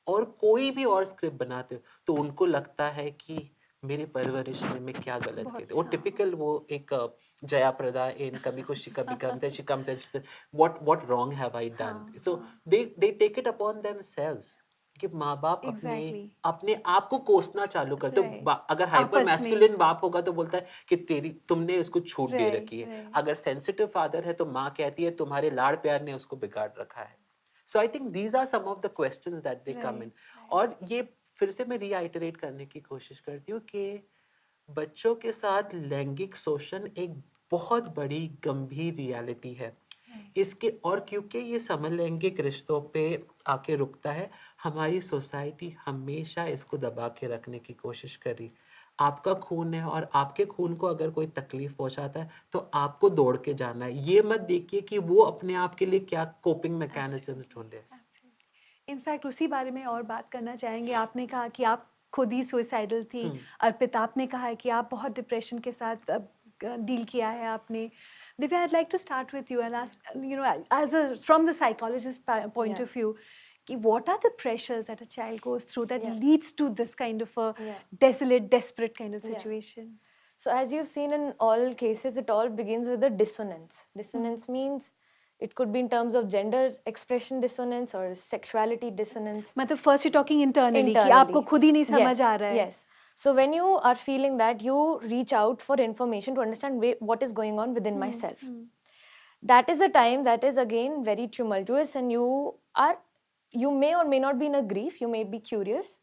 और कोई भी और स्क्रिप्ट बनाते हो, तो उनको लगता है कि मेरे परवरिश ने मैं क्या गलत किया। वो टिपिकल, वो एक जया प्रदा इन कभी खुशी कभी गम, then she comes and she says, what wrong have I done? So they take it upon themselves कि माँ बाप अपने आप को कोसना चालू कर। तो अगर हाइपर मैस्कुलिन बाप होगा तो बोलता है कि तुमने उसको छूट दे रखी है। अगर सेंसिटिव फादर है तो माँ कहती है तुम्हारे लाड़ प्यार ने उसको बिगाड़ रखा है। So I think these are some of the questions that they come in. और ये फिर से मैं रीआइटरेट करने की कोशिश करती हूँ कि बच्चों के साथ लैंगिक शोषण एक बहुत बड़ी गंभीर रियलिटी है इसके। और क्योंकि ये समलैंगिक रिश्तों पे आके रुकता है, हमारी सोसाइटी हमेशा इसको दबा के रखने की कोशिश करी। आपका खून है और आपके खून को अगर कोई तकलीफ पहुंचाता है तो आपको दौड़ के जाना है। ये मत देखिए कि वो अपने आप के लिए क्या कोपिंग मैकेनिज्म्स ढूंढे। इनफैक्ट उसी बारे में और बात करना चाहेंगे। आपने कहा कि आप खुद ही सुइसाइडल थी। अर्पिता, आपने कहा है कि आप बहुत डिप्रेशन के साथ डील किया है आपने। Divya, I'd like to start with you and ask, as from the psychologist point of view, what are the pressures that a child goes through that leads to this kind of a desolate, desperate kind of situation? So as you've seen in all cases, it all begins with a dissonance. Dissonance means it could be in terms of gender expression dissonance or sexuality dissonance. मतलब first you're talking internally कि आपको खुद ही नहीं समझ आ रहा है. Yes. So when you are feeling that, you reach out for information to understand what is going on within myself. That is a time that is again very tumultuous, and you may or may not be in a grief, you may be curious.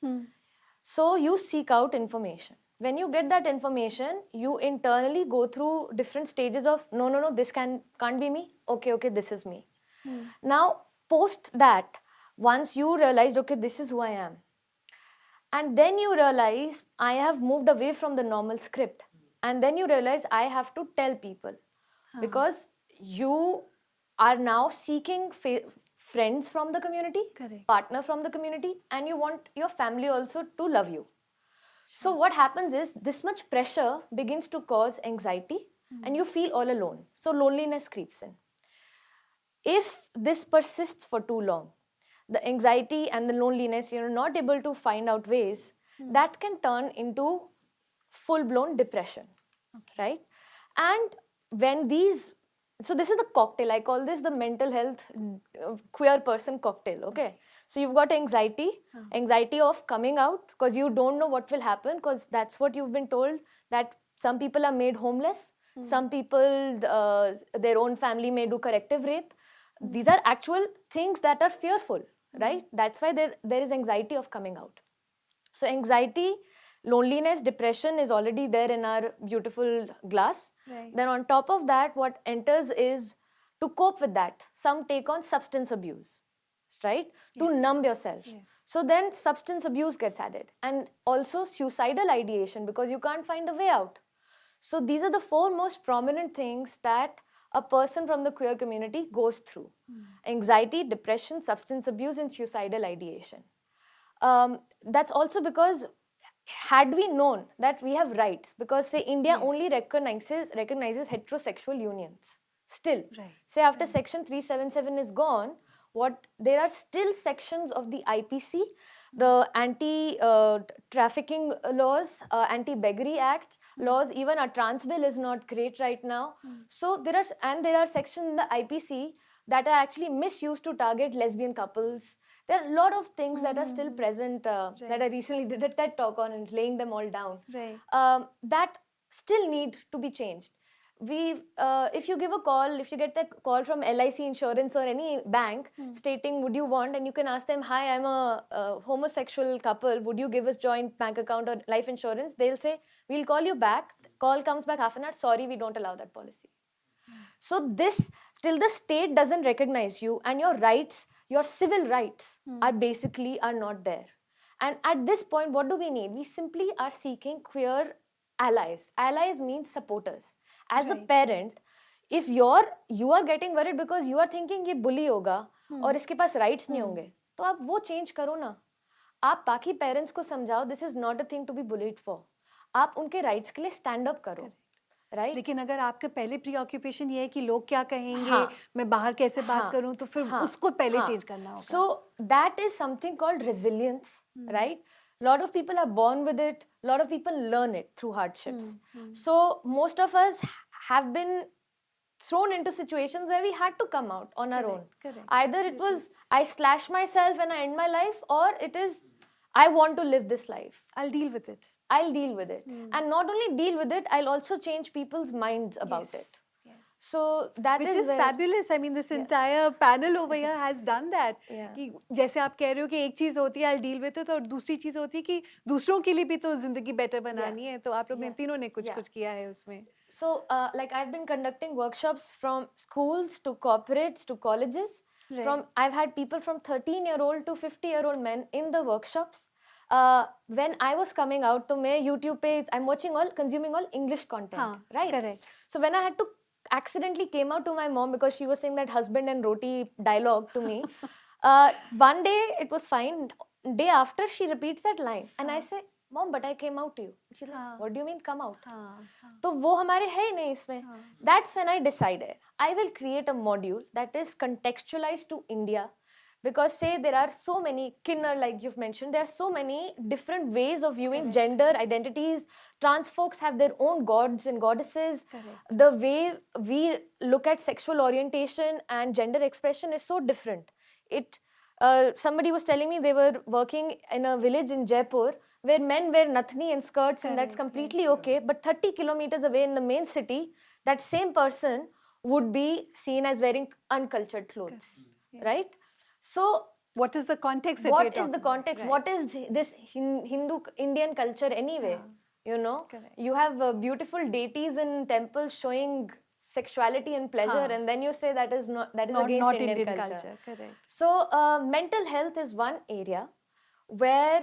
So you seek out information. When you get that information, you internally go through different stages of no, this can't be me. Okay, this is me. Now post that, once you realized, okay, this is who I am, and then you realize I have moved away from the normal script, and then you realize I have to tell people, because you are now seeking friends from the community, partner from the community, and you want your family also to love you. So what happens is this much pressure begins to cause anxiety, and you feel all alone. So loneliness creeps in. If this persists for too long, the anxiety and the loneliness, you're not able to find out ways, that can turn into full-blown depression, right? And when so this is a cocktail. I call this the mental health queer person cocktail, okay? So you've got anxiety of coming out because you don't know what will happen, because that's what you've been told, that some people are made homeless, some people, their own family may do corrective rape. These are actual things that are fearful. right? That's why there is anxiety of coming out. So anxiety, loneliness, depression is already there in our beautiful glass. Right. Then on top of that, what enters is, to cope with that, some take on substance abuse, right? To Yes. numb yourself. Yes. So then substance abuse gets added, and also suicidal ideation because you can't find a way out. So these are the four most prominent things that a person from the queer community goes through: anxiety, depression, substance abuse, and suicidal ideation. That's also because, had we known that we have rights, because say India Yes. only recognizes heterosexual unions still. Right. Say after section 377 is gone, there are still sections of the IPC, the anti trafficking laws, anti beggary acts laws. Even our trans bill is not great right now. So there are sections in the IPC that are actually misused to target lesbian couples. There are a lot of things that are still present, that I recently did a TED talk on and laying them all down. Right. That still need to be changed. If you get a call from LIC Insurance or any bank stating, would you want, and you can ask them, hi, I'm a homosexual couple, would you give us joint bank account or life insurance? They'll say, we'll call you back. Call comes back half an hour, sorry, we don't allow that policy. So this, till the state doesn't recognize you, and your rights, your civil rights are not there. And at this point, what do we need? We simply are seeking queer allies. Allies means supporters. As a Right. parent, if you are getting worried because you are thinking ये bully होगा और इसके पास rights नहीं होंगे, तो आप वो change करो ना. आप बाकी parents को समझाओ, this is not a thing to be bullied for. आप उनके rights के लिए stand up करो. Right? लेकिन अगर आपका पहले प्री ऑक्यूपेशन ये है कि लोग क्या कहेंगे, हाँ. मैं बाहर कैसे बात हाँ. करूं, तो फिर हाँ. उसको पहले हाँ. चेंज करना होगा. So that is something called resilience, right? Lot of people are born with it. Lot of people learn it through hardships. So most of us have been thrown into situations where we had to come out on our own. Correct. Either it was I slash myself and I end my life, or it is I want to live this life. I'll deal with it. I'll deal with it. And not only deal with it, I'll also change people's minds about Yes. it. So that Which is where- fabulous. I mean, this entire panel over here has done that. Yeah. कि जैसे आप कह रहे हो कि एक चीज होती है I'll deal with it, और दूसरी चीज होती है कि दूसरों के लिए भी तो जिंदगी बेटर बनानी है, तो आप लोग ने तीनों ने कुछ कुछ किया है उसमें. So, like I've been conducting workshops from schools to corporates to colleges. Right. I've had people from 13-year-old to 50-year-old men in the workshops. When I was coming out, तो मैं YouTube पे consuming all English content, हाँ, right? correct. So when I had to accidentally came out to my mom because she was saying that husband and roti dialogue to me. One day it was fine. Day after she repeats that line and I say, Mom, but I came out to you. She's like, what do you mean come out? तो वो हमारे है ही नहीं इसमें. That's when I decided I will create a module that is contextualized to India. Because say there are so many, Kinner like you've mentioned, there are so many different ways of viewing gender identities. Trans folks have their own gods and goddesses. Correct. The way we look at sexual orientation and gender expression is so different. Somebody was telling me they were working in a village in Jaipur where men wear nathni and skirts, and that's completely okay. But 30 kilometers away in the main city, that same person would be seen as wearing uncultured clothes, right? So What is the context that we're what is talking the about? context? Right. What is this Hindu Indian culture anyway? You know, Correct. you have beautiful deities in temples showing sexuality and pleasure, and then you say that is against not Indian, Indian culture. culture. Correct. So mental health is one area where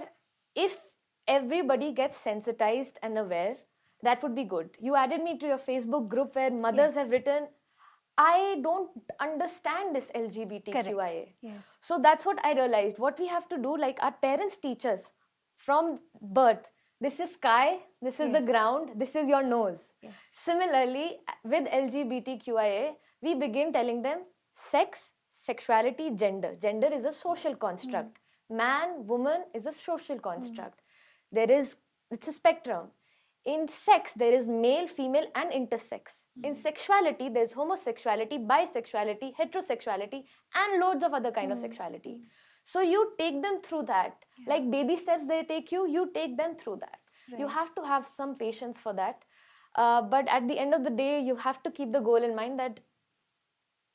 if everybody gets sensitized and aware, that would be good. You added me to your Facebook group where mothers have written, I don't understand this LGBTQIA. Yes. So that's what I realized. What we have to do, like our parents teach us from birth, this is sky, this is the ground, this is your nose. Yes. Similarly, with LGBTQIA, we begin telling them sex, sexuality, gender. Gender is a social construct. Man, woman is a social construct. It's a spectrum. In sex, there is male, female, and intersex. In sexuality, there's homosexuality, bisexuality, heterosexuality, and loads of other kind of sexuality. So you take them through that. Like baby steps they take you take them through that. You have to have some patience for that. But at the end of the day, you have to keep the goal in mind that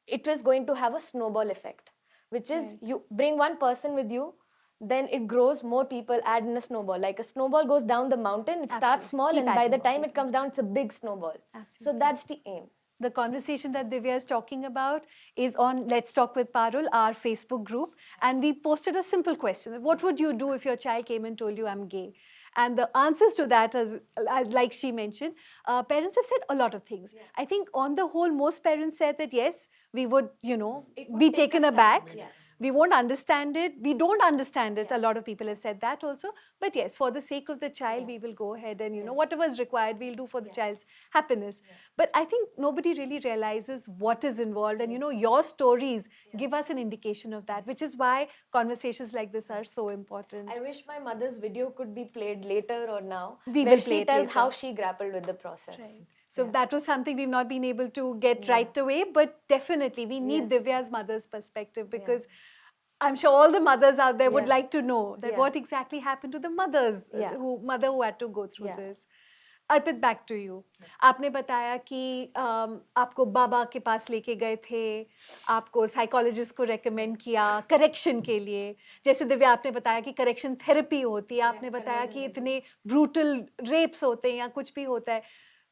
it is going to have a snowball effect. which is Right. you bring one person with you, then it grows, more people add in a snowball. Like a snowball goes down the mountain, it starts Absolutely. small, Keep and by adding the more time it people. comes down, it's a big snowball. So Absolutely. that's the aim. The conversation that Divya is talking about is on Let's Talk with Parul, our Facebook group. And we posted a simple question. What would you do if your child came and told you I'm gay? And the answers to that, like she mentioned, parents have said a lot of things. I think on the whole, most parents said that yes, we would, It would be take taken us time. aback. Yeah. We won't understand it. We don't understand it. Yeah. A lot of people have said that also. But yes, for the sake of the child, Yeah. we will go ahead and, Yeah. whatever is required, we'll do for the Yeah. child's happiness. But I think nobody really realizes what is involved. And, your stories give us an indication of that, which is why conversations like this are so important. I wish my mother's video could be played later or now, We where will play she it tells how later. she grappled with the process. Right. So Yeah. that was something we've not been able to get Yeah. right away, but definitely we need Yeah. Divya's mother's perspective because I'm sure all the mothers out there would Yeah. like to know that Yeah. what exactly happened to the mothers Yeah. who had to go through Yeah. this. Arpit back to you आपने बताया कि आपको बाबा के पास लेके गए थे आपको psychologist को रेकमेंड किया करेक्शन के लिए जैसे दिव्या आपने बताया कि करेक्शन थेरेपी होती है आपने बताया कि इतने ब्रूटल रेप्स होते हैं या कुछ भी होता है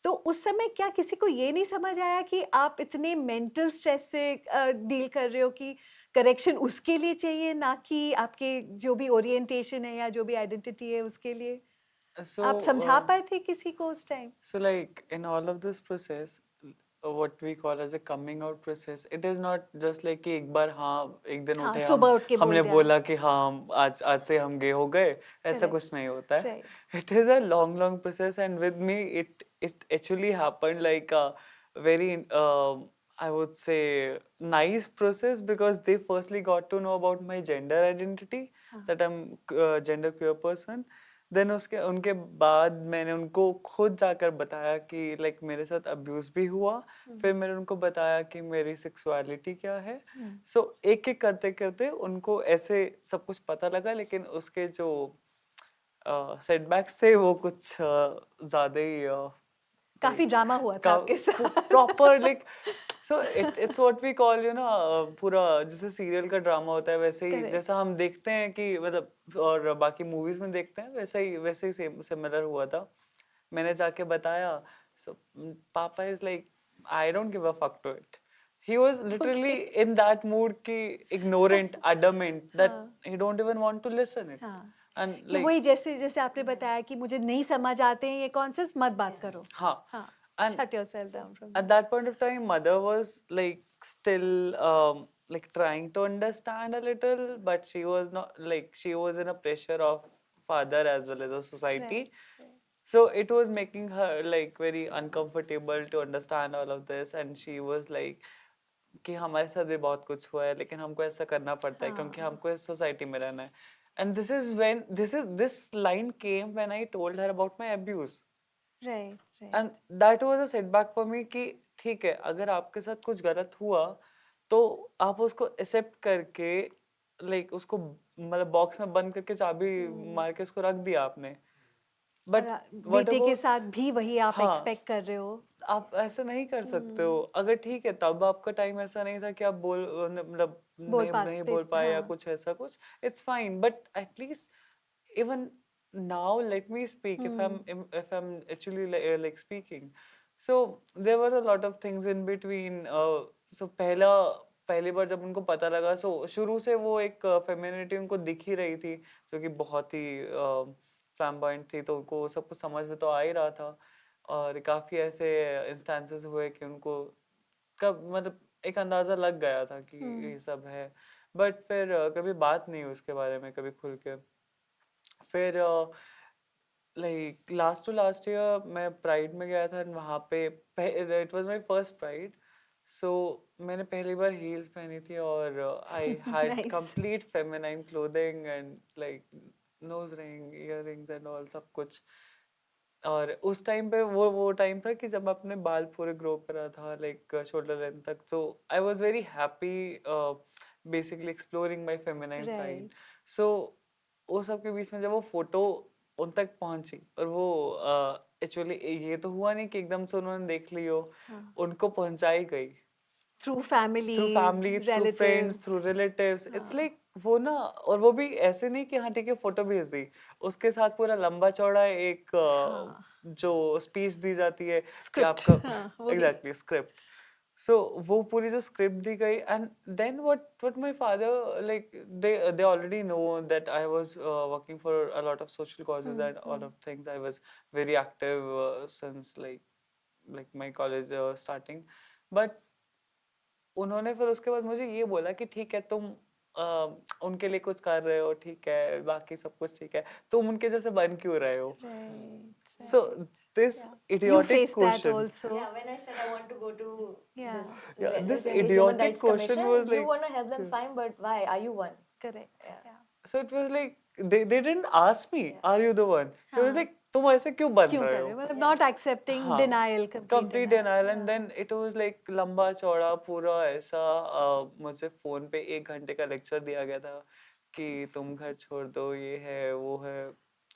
तो उस समय क्या किसी को ये नहीं समझ आया कि आप इतने मेंटल स्ट्रेस से डील कर रहे हो कि करेक्शन उसके लिए चाहिए ना कि आपके जो भी ओरिएंटेशन है या जो भी आइडेंटिटी है उसके लिए So, आप समझा पाए थे किसी को उस time so like in all of this process, what we call as a coming out process, it is not just like कि एक बार एक दिन हाँ, उठे सुबह उठ के बोल हमने दिया। बोला कि आज से हम गे हो गए ऐसा Correct. कुछ नहीं होता है Right. it is a long process and with me it actually happened like a very I would say nice process because they firstly got to know about my gender identity that I'm gender queer person then उनके बाद मैंने उनको खुद जाकर बताया कि like मेरे साथ अब्यूज भी हुआ फिर मैंने उनको बताया कि मेरी सेक्सुअलिटी क्या है सो एक एक करते करते उनको ऐसे सब कुछ पता लगा लेकिन उसके जो सेटबैक्स थे वो कुछ ज्यादा ही काफी ड्रामा हुआ था आपके साथ proper like so it's what we call पूरा जैसे सीरियल का ड्रामा होता है वैसे ही Correct. जैसा हम देखते हैं कि मतलब और बाकी मूवीज में देखते हैं वैसे ही सिमिलर हुआ था मैंने जाके बताया सो पापा is like I don't give a fuck to it he was literally in that mood ki ignorant adamant that he don't even want to listen it हाँ and कि like वही जैसे आपने बताया कि मुझे नहीं समझ आते हैं ये कॉन्सेप्ट मत बात करो हाँ हाँ and shut yourself down from at that point of time mother was like still like trying to understand a little but she was not like she was in a pressure of father as well as a society so it was making her like very uncomfortable to understand all of this and she was like कि हमारे साथ भी बहुत कुछ हुआ है लेकिन हमको ऐसा करना पड़ता है क्योंकि हमको इस सोसाइटी में रहना है and this line came when I told her about my abuse right and that was a setback for me कि ठीक है अगर आपके साथ कुछ गलत हुआ तो आप उसको एक्सेप्ट करके लाइक उसको मतलब बॉक्स में बंद करके चाबी मार के उसको रख दिया आपने बट बेटे के साथ भी वही आप हाँ, एक्सपेक्ट कर रहे हो आप ऐसा नहीं कर सकते हो अगर ठीक है तब आपका टाइम ऐसा नहीं था कि आप मतलब नहीं बोल पाए या कुछ ऐसा कुछ it's fine but at least even now let me speak if I'm actually like speaking so there were a lot of things in between so पहली बार जब उनको पता लगा so शुरू से वो एक फेमिनिटी उनको दिख ही रही थी जो कि बहुत ही फ्लैम्बॉयंट थी तो उनको सब कुछ समझ में तो आ ही रहा था और काफी ऐसे इंस्टेंसेस हुए कि उनको कब मतलब एक अंदाजा लग गया था कि ये सब है बट फिर कभी बात नहीं हुई उसके बारे में कभी खुल के फिर लाइक लास्ट ईयर मैं प्राइड में गया था वहाँ पे it was my first pride so मैंने पहली बार हील्स पहनी थी और I had Nice. Complete feminine clothing and like nose ring earrings and all सब कुछ और उस टाइम पे वो टाइम था कि जब अपने बाल पूरे ग्रो करा था लाइक शोल्डर लेंथ तक so I was very happy basically exploring my feminine side so वो सब के बीच में जब वो फोटो उन तक पहुंची और वो एक्चुअली ये तो हुआ नहीं कि एकदम से उन्होंने देख ली हो उनको पहुंचाई गई through family, through family, through friends, relatives. through relatives. It's हाँ. like वो ना, और वो भी ऐसे नहीं कि हाँ ठीक है फोटो भेज दी, उसके साथ पूरा लंबा चौड़ा एक हाँ. जो स्पीच दी जाती है कि Script. आपका हाँ, वही. Exactly script. So वो पूरी जो स्क्रिप्ट दी गई, and then what my father, like they already know that I was working for a lot of social causes and all of things. I was very active since like my college starting, but उन्होंने फिर उसके बाद मुझे ये बोला कि ठीक है तुम उनके लिए कुछ कर रहे हो, ठीक है, बाकी सब कुछ ठीक है, तुम उनके जैसे बन क्यों रहे हो? Right. So Right. this Yeah. You idiotic faced that question, also. Yeah, when I said I want to go to Yeah. this, yeah, this Human idiotic Rights question Commission, was you like, want to help them fine, but why? Are you one? Correct. Yeah. Yeah. so it was like they didn't ask me, Yeah. are you the one? It was हाँ. like तुम ऐसे क्यों बन क्यों रहे कर रहे हो? हो? मतलब not accepting हाँ, denial, complete complete denial, and Yeah. then it was like लंबा चौड़ा पूरा ऐसा मुझे फोन पे 1 घंटे का लेक्चर दिया गया था कि तुम घर छोड़ दो, ये है वो है,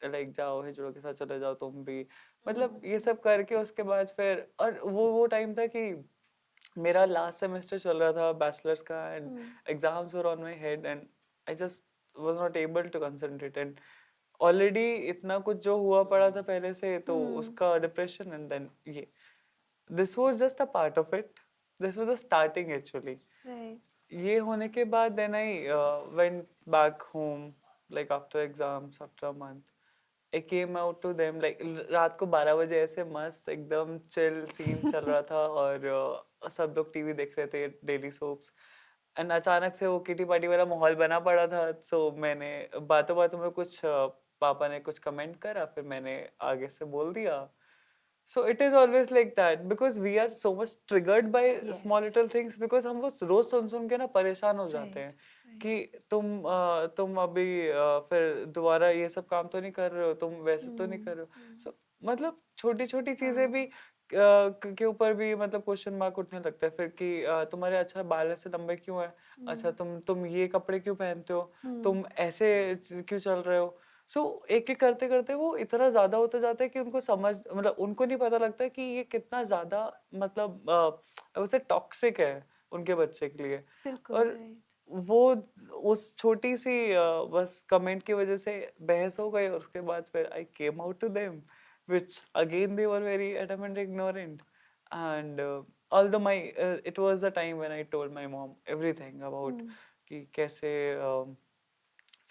लाइक जाओ हिजड़ों के साथ चले जाओ तुम भी, मतलब ये सब करके उसके बाद फिर, और वो टाइम था कि मेरा लास्ट सेमेस्टर चल रहा था बैचलर्स का, and exams were on my head, and I just was not able to concentrate, and already इतना कुछ जो हुआ पड़ा था पहले से, तो उसका डिप्रेशन, एंड देन ये, this was just a part of it, this was the starting actually. Right. ये होने के बाद then I went back home, like after exams, after a month I came out to them, like रात को 12 बजे ऐसे मस्त एकदम चिल सीन चल रहा था, और सब लोग टीवी देख रहे थे, डेली सोप्स, एंड अचानक से वो किटी पार्टी वाला माहौल बना पड़ा था. सो मैंने बातों बातों में कुछ पापा ने कुछ कमेंट करा, फिर मैंने आगे से बोल दिया. So it is always like that because we are so much triggered by small Yes. little things, because हम वो रोज सुन के ना परेशान हो जाते हैं Right. कि तुम अभी फिर दोबारा ये सब काम तो नहीं कर रहे हो, तुम वैसे तो नहीं कर रहे हो. So मतलब छोटी छोटी चीजें भी के ऊपर भी मतलब क्वेश्चन मार्क उठने लगता है फिर कि तुम्हारे अच्छा बाल ऐसे लंबे क्यों है, अच्छा तुम ये कपड़े क्यों पहनते हो, तुम ऐसे क्यों चल रहे हो. सो एक एक करते करते वो इतना ज्यादा होता जाता है कि उनको समझ, मतलब उनको नहीं पता लगता कि ये कितना ज्यादा, मतलब वैसे टॉक्सिक है उनके बच्चे के लिए. बिल्कुल. और Right. वो उस छोटी सी बस कमेंट की वजह से बहस हो गई, और उसके बाद फिर I came out to them, which again they were very adamant ignorant, and although my it was the time when I told my mom everything about कि कैसे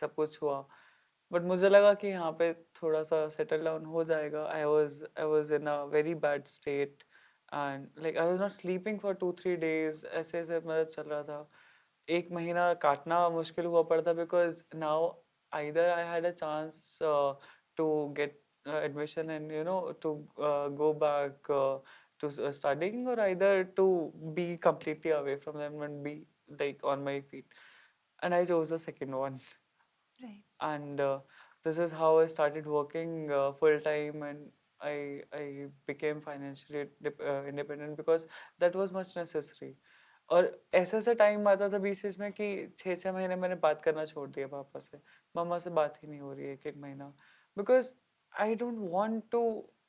सब कुछ हुआ, बट मुझे लगा कि यहाँ पे थोड़ा सा सेटल डाउन हो जाएगा. I was in a very bad state, and like I was not sleeping for 2-3 days, ऐसे ऐसे मतलब चल रहा था. 1 महीना काटना मुश्किल हुआ पड़ता, because now either I had a chance to get admission and to go back to studying, or either to be completely away from them and be like on my feet, and I chose the second one. Right. And this is how I started working full time, and I became financially independent because that was much necessary. और ऐसा ऐसा time आता था बीच बीच में कि 6-6 महीने मैंने बात करना छोड़ दिया पापा से, मम्मा से बात ही नहीं हो रही है 1-1 महीना, because I don't want to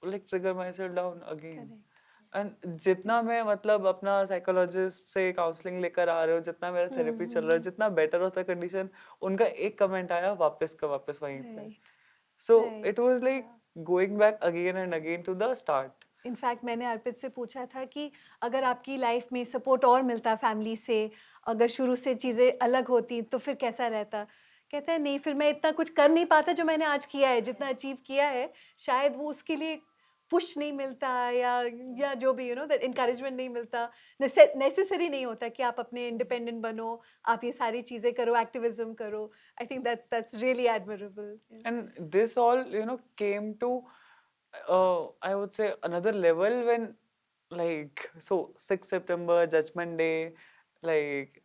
like trigger myself down again. Correct. And जितना मैं मतलब अपना साइकोलॉजिस्ट से काउंसलिंग लेकर आ रहे हो, जितना मेरा थेरेपी चल रहा है, जितना बेटर होता है कंडीशन, उनका एक कमेंट आया वापस का वापस वहीं पे. Right. So Right. It was like going back again and again to the start. In fact मैंने अर्पित से पूछा था कि अगर आपकी लाइफ में सपोर्ट और मिलता फैमिली से, अगर शुरू से चीज़ें अलग होती तो फिर कैसा रहता. कहता है नहीं, फिर मैं इतना कुछ कर नहीं पाता जो मैंने आज किया है, जितना अचीव किया है. शायद वो उसके लिए पुश नहीं मिलता, या जो भी दैट इनकरेजमेंट नहीं मिलता, नेसेसरी नहीं होता कि आप अपने इंडिपेंडेंट बनो, आप ये सारी चीज़ें करो, एक्टिविज्म करो. I think that's really admirable. And this all, came to, I would say, another level when, like, so 6th September, Judgment Day, like,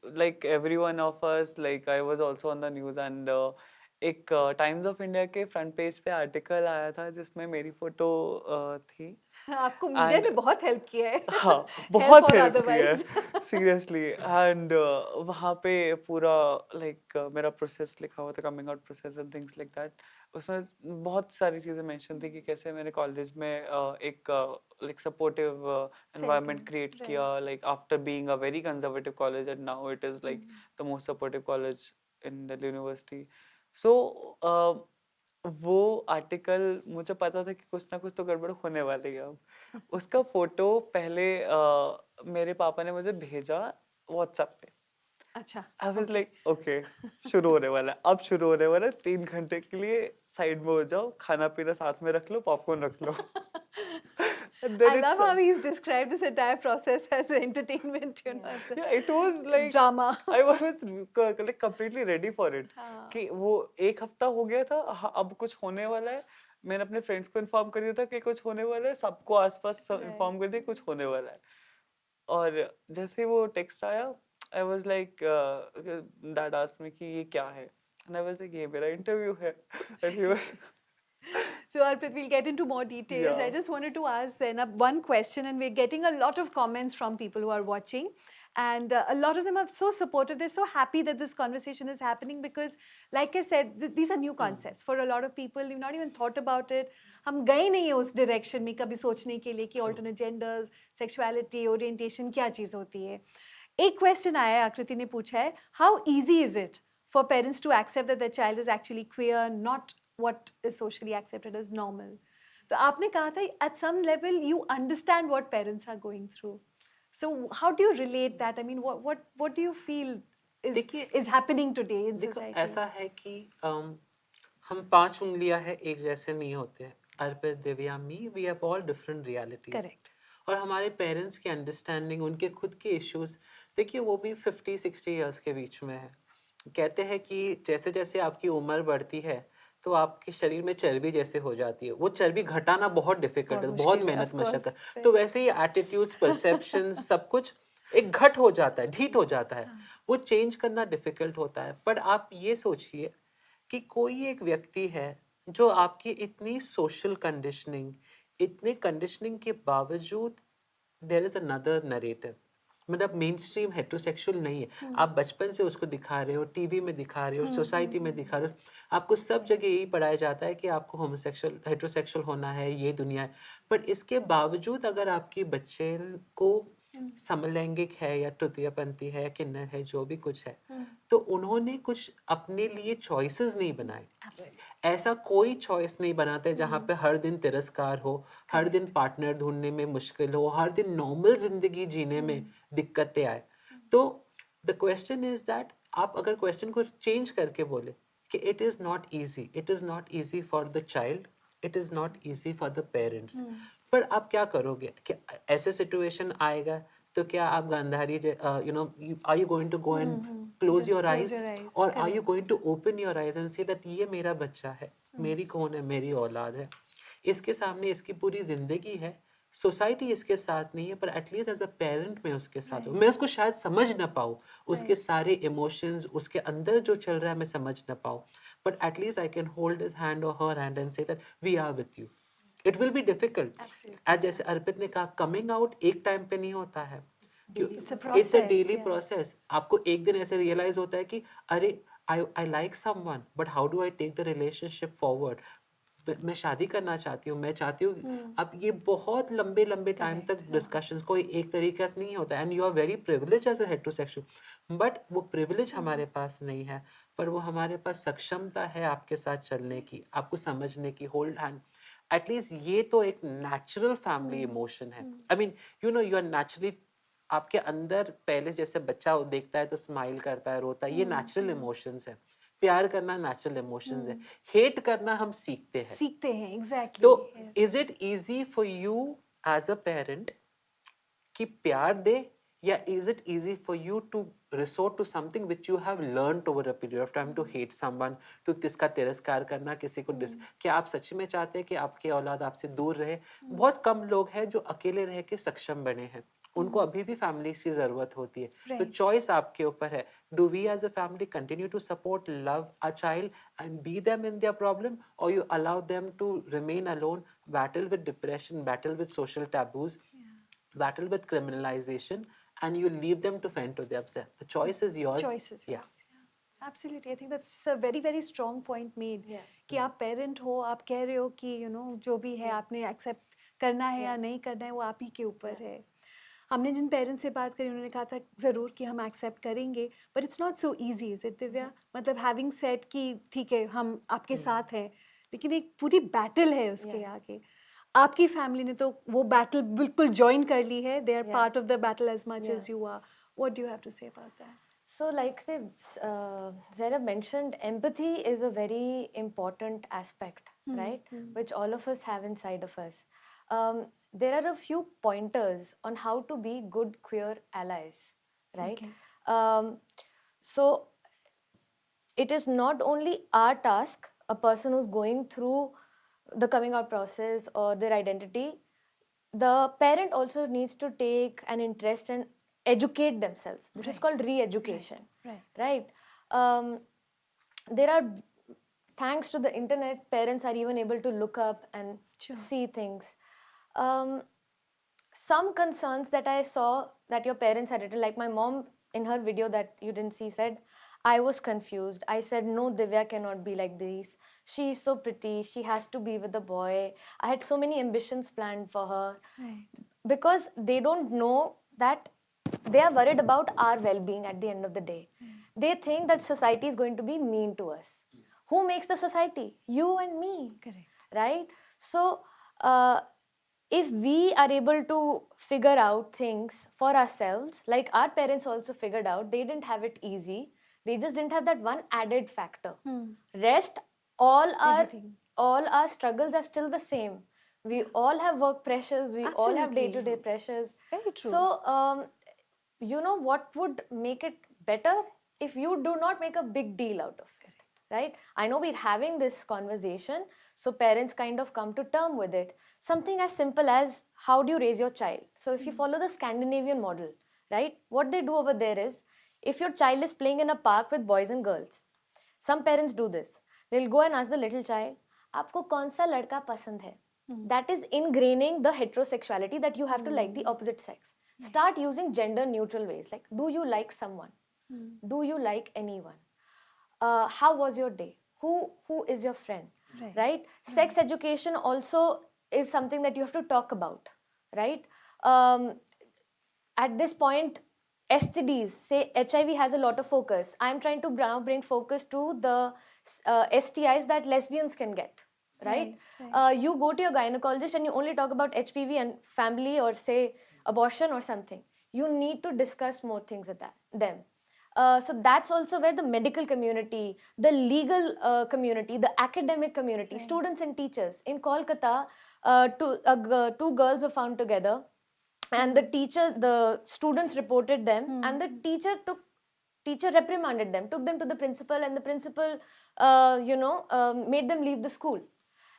like every one of us, like, I was also on the news, and एक times of India के front page पे article आया था जिसमें मेरी photo थी आपको media and ने बहुत हेल्प किया है हाँ हेल्प बहुत और हेल्प किया है अदरवाइज सीरियसली एंड वहाँ पे पूरा लाइक मेरा प्रोसेस लिखा हुआ था, coming out process and things like that. उसमें बहुत सारी चीज़ें मेंशन थी कि कैसे मैंने कॉलेज में एक like supportive environment create right किया, like after being a very conservative college and now it is like the most supportive college in Delhi University. So वो आर्टिकल मुझे पता था कि कुछ ना कुछ तो गड़बड़ होने वाली है अब। उसका फोटो पहले मेरे पापा ने मुझे भेजा व्हाट्सएप पे। अच्छा I was okay like okay शुरू होने वाला है, अब शुरू होने वाला है, 3 घंटे के लिए साइड में हो जाओ, खाना पीना साथ में रख लो, पॉपकॉर्न रख लो। And I then love it's how he's described this entire process as entertainment, you know, as yeah, it was like drama. I was like completely ready for it हाँ, कि वो 1 हफ्ता हो गया था, हाँ, अब कुछ होने वाला है। मैंने अपने फ्रेंड्स को इन्फॉर्म कर दिया था कि कुछ होने वाला है, सबको आसपास right. इन्फॉर्म कर दिया कुछ होने वाला है। और जैसे ही वो टेक्स्ट आया, I was like dad asked me कि ये क्या है, एंड आई वाज लाइक ये मेरा इंटरव्यू है। And he was So Arpit, we'll get into more details. I yeah just wanted to ask Zainab one question, and we're getting a lot of comments from people who are watching. And a lot of them are so supportive. They're so happy that this conversation is happening because, like I said, these are new concepts for a lot of people. You've not even thought about it. हम गए नहीं हैं उस direction में कभी सोचने के लिए कि alternate genders, sexuality, orientation क्या चीज़ होती है. एक question आया है, आकृति ने पूछा है, how easy is it for parents to accept that their child is actually queer, not what is socially accepted as normal? तो आपने कहा था at some level you understand what parents are going through. So how do you relate that? I mean, what do you feel is देखिए is happening today in देखो society? ऐसा है कि हम 5 उंगलियां हैं, एक जैसे नहीं होते हैं। Arpit, Divya, me, we have all different realities. Correct. और हमारे पेरेंट्स की अंडरस्टैंडिंग, उनके खुद के इश्यूज, देखिए वो भी 50-60 इयर्स के बीच में है। कहते हैं कि जैसे जैसे आपकी उम्र बढ़ती है तो आपके शरीर में चर्बी जैसे हो जाती है, वो चर्बी घटाना बहुत डिफिकल्ट है, बहुत बहुत मुश्किल है, मेहनत of course, मशक्कत। तो वैसे ही एटीट्यूड्स, परसेप्शंस, सब कुछ एक घट हो जाता है, ढीठ हो जाता है, वो चेंज करना डिफिकल्ट होता है। पर आप ये सोचिए कि कोई एक व्यक्ति है जो आपकी इतनी सोशल कंडीशनिंग, इतने कंडीशनिंग के बावजूद देयर इज अनदर नरेटिव, मतलब मेन स्ट्रीम हेट्रोसेक्सुअल नहीं है। आप बचपन से उसको दिखा रहे हो, टीवी में दिखा रहे हो, सोसाइटी में दिखा रहे हो, आपको सब जगह यही पढ़ाया जाता है कि आपको होमोसेक्सुअल, हेट्रोसेक्सुअल होना है, ये दुनिया है। पर इसके बावजूद अगर आपकी बच्चे को समलैंगिक है या तृतीयपंथी है, किन्नर है, जो भी कुछ है, तो उन्होंने कुछ अपने लिए चॉइसेस नहीं बनाए। ऐसा कोई चॉइस नहीं बनाते जहाँ पे हर दिन तिरस्कार हो, हर दिन पार्टनर ढूंढने में मुश्किल हो, हर दिन नॉर्मल जिंदगी जीने में दिक्कतें आए। तो द क्वेश्चन इज दैट आप अगर क्वेश्चन को चेंज करके बोले कि it is not easy, it is not easy for the child, it is not easy for the parents. पर आप क्या करोगे कि ऐसे सिचुएशन आएगा तो क्या आप Gandhari, you know, are you going to go and close Just your close eyes, your eyes, और are you correct. Going to open your eyes and say that ये मेरा बच्चा है, मेरी कौन है, मेरी औलाद है, इसके सामने इसकी पूरी जिंदगी है, सोसाइटी इसके साथ नहीं है, पर एटलीस्ट एज अ पेरेंट मैं उसके साथ हूँ। मैं उसको शायद समझ ना पाऊँ, उसके सारे इमोशंस, उसके अंदर जो चल रहा है मैं समझ ना पाऊँ, but at least I can hold his hand और her hand and say that we are with you. It will be difficult. Absolutely. आज जैसे अर्पित ने कहा, कमिंग आउट एक टाइम पे नहीं होता है, It's a it's a process, daily yeah. Process. आपको एक दिन ऐसे रियलाइज होता है कि अरे I like someone, but how do I take the relationship forward. मैं शादी करना चाहती हूँ, मैं चाहती हूँ। अब ये बहुत लंबे लंबे टाइम तक डिस्कशंस, कोई एक तरीका से नहीं होता। And you are very privilege as a heterosexual, but वो प्रिविलेज हमारे पास नहीं है, पर वो हमारे पास सक्षमता है आपके साथ चलने की, आपको समझने की, होल्ड हैंड। एटलीस्ट ये तो एक नेचुरल फैमिली इमोशन है। I mean, you know, you are naturally, आपके अंदर पहले जैसे बच्चा देखता है तो स्माइल करता है, रोता है, ये नेचुरल इमोशंस है। प्यार करना नेचुरल इमोशंस है, हेट करना हम सीखते हैं। सीखते हैं, exactly. तो Yes. Is it easy for you as a parent कि प्यार दे, या is it easy for you to resort to something which you have learned over a period of time, to hate someone, to किसका तिरस्कार करना, किसी को क्या आप सच में चाहते हैं कि आपकी औलाद आपसे दूर रहे? बहुत कम लोग हैं जो अकेले रह के सक्षम बने हैं। उनको अभी भी फैमिलीज की जरूरत होती है. तो Right. चॉइस आपके ऊपर है. Do we as a family continue to support, love a child and be them in their problem, or you allow them to remain alone, battle with depression, battle with social taboos, battle with criminalization, and you leave them to fend to themselves? The choice is yours. Choices. Yeah. Yes. Yeah. Absolutely. I think that's a very very strong point made. Yeah. कि आप parent हो, आप कह रहे हो कि जो भी है आपने एक्सेप्ट करना है या नहीं करना है वो आप ही के ऊपर है. हमने जिन पेरेंट्स से बात करी उन्होंने कहा था ज़रूर कि हम एक्सेप्ट करेंगे, but it's not so easy is it Divya? मतलब हैविंग सेड कि ठीक है हम आपके साथ हैं, लेकिन एक पूरी बैटल है उसके आगे. आपकी फैमिली ने तो वो बैटल बिल्कुल ज्वाइन कर ली है. They are part of the battle as much as you are. What do you have to say about that? So, like Zainab mentioned, empathy is a very important aspect, right? Which all of us have inside of us. There are a few pointers on how to be good queer allies, right? So, it is not only our task, a person who's going through the coming out process or their identity, the parent also needs to take an interest and educate themselves. This is called re-education, right? There are, thanks to the internet, parents are even able to look up and see things. Some concerns that I saw that your parents had written, like my mom in her video that you didn't see said, I was confused. I said, no, Divya cannot be like this. She is so pretty. She has to be with a boy. I had so many ambitions planned for her. Because they don't know that they are worried about our well-being at the end of the day. They think that society is going to be mean to us. Who makes the society? You and me. Correct. Right? So, if we are able to figure out things for ourselves, like our parents also figured out, they didn't have it easy. They just didn't have that one added factor. Rest, all our struggles are still the same. We all have work pressures. We all have Absolutely. day-to-day pressures. Very true. So, you know what would make it better? If you do not make a big deal out of it, right? I know we're having this conversation, so parents kind of come to term with it. Something as simple as, how do you raise your child? So if you follow the Scandinavian model, right? What they do over there is, if your child is playing in a park with boys and girls, some parents do this. They'll go and ask the little child, आपको कौन सा लड़का पसंद है? That is ingraining the heterosexuality that you have to like the opposite sex. Start using gender neutral ways, like, do you like someone? Do you like anyone? How was your day? Who is your friend? Right? Sex education also is something that you have to talk about, right? At this point, STDs, say HIV has a lot of focus. I'm trying to now bring focus to the STIs that lesbians can get, right? You go to your gynecologist and you only talk about HPV and family, or say abortion or something. You need to discuss more things with them. So that's also where the medical community, the legal community, the academic community, students and teachers. In Kolkata, two girls were found together, and the students reported them, and the teacher reprimanded them, took them to the principal, and the principal, made them leave the school.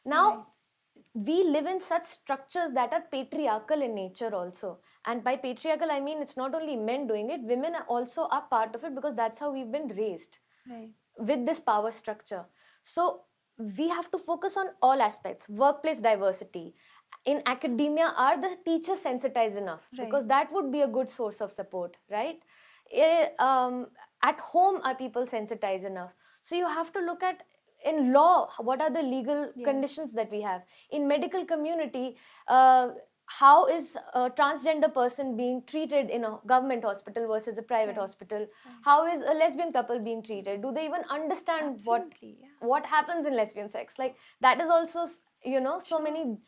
Now, we live in such structures that are patriarchal in nature also. And by patriarchal, I mean it's not only men doing it, women also are part of it, because that's how we've been raised, with this power structure. So we have to focus on all aspects. Workplace diversity. In academia, are the teachers sensitized enough? Because that would be a good source of support, right? At home, are people sensitized enough? So you have to look at, in law, what are the legal conditions that we have? In medical community, how is a transgender person being treated in a government hospital versus a private hospital? How is a lesbian couple being treated? Do they even understand what happens in lesbian sex? Like, that is also, so many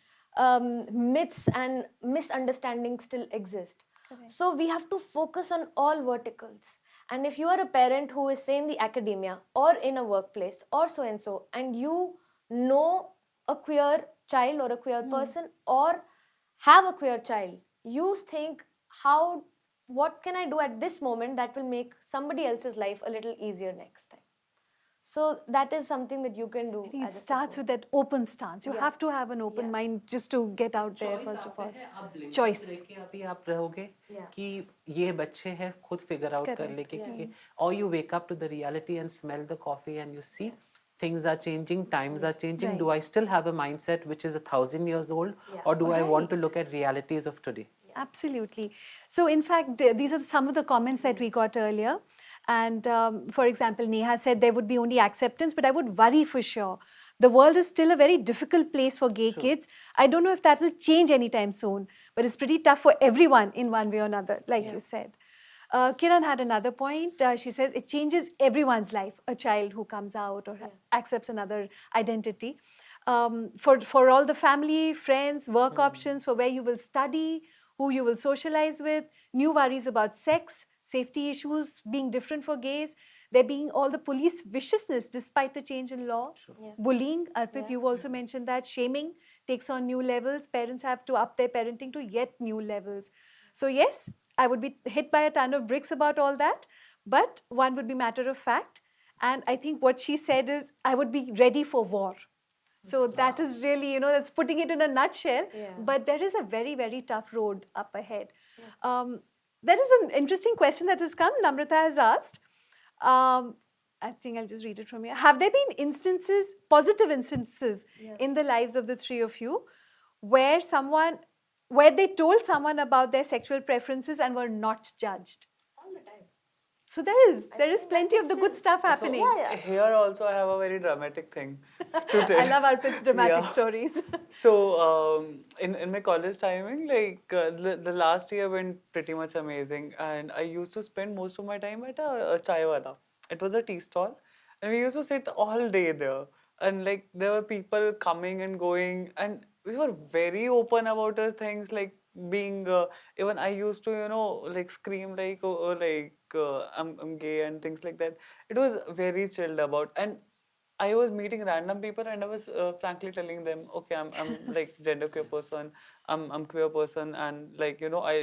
myths and misunderstandings still exist. So we have to focus on all verticals. And if you are a parent who is, say, in the academia or in a workplace or so and so, and you know a queer child or a queer person, or have a queer child, you think, what can I do at this moment that will make somebody else's life a little easier next time? So that is something that you can do. I think it as a starts support. with that open stance. You Yeah. have to have an open Yeah. mind just to get out there, Choice first आप of पे all. है, आप blinkers Choice. लेके अभी आप रहोगे Yeah. कि ये बच्चे हैं खुद फिगर आउट कर Correct. लेके Yeah. कि or you wake up to the reality and smell the coffee and you see things are changing, times are changing. Do I still have a mindset which is 1,000 years old, Yeah. or do I want to Right. look at realities of today? Absolutely. So, in fact, these are some of the comments that we got earlier. And for example, Neha said there would be only acceptance, but I would worry for sure. The world is still a very difficult place for gay True. kids. I don't know if that will change anytime soon, but it's pretty tough for everyone in one way or another, like Yeah. you said. Kiran had another point. She says it changes everyone's life, a child who comes out or accepts another identity. For all the family, friends, work options, for where you will study, who you will socialize with, new worries about sex, safety issues being different for gays, there being all the police viciousness despite the change in law, Yeah. bullying. Arpit, Yeah. you've also mentioned that shaming takes on new levels. Parents have to up their parenting to yet new levels. So yes, I would be hit by a ton of bricks about all that, but one would be matter of fact. And I think what she said is, I would be ready for war. So that is really, that's putting it in a nutshell. Yeah. But there is a very, very tough road up ahead. There is an interesting question that has come. Namrata has asked. I think I'll just read it from here. Have there been instances, positive instances, in the lives of the three of you, where they told someone about their sexual preferences and were not judged? All the time. So there is think plenty that of is the good still- stuff happening. Yeah. Here also I have a very dramatic thing to tell. I love Arpit's dramatic Yeah. stories. So in my college timing, like the last year went pretty much amazing, and I used to spend most of my time at a chai wala. It was a tea stall, and we used to sit all day there. And like there were people coming and going, and we were very open about our things, like being even I used to like scream like I'm gay and things like that. It was very chilled about, and I was meeting random people and I was frankly telling them, okay, I'm like genderqueer person, I'm queer person, and like I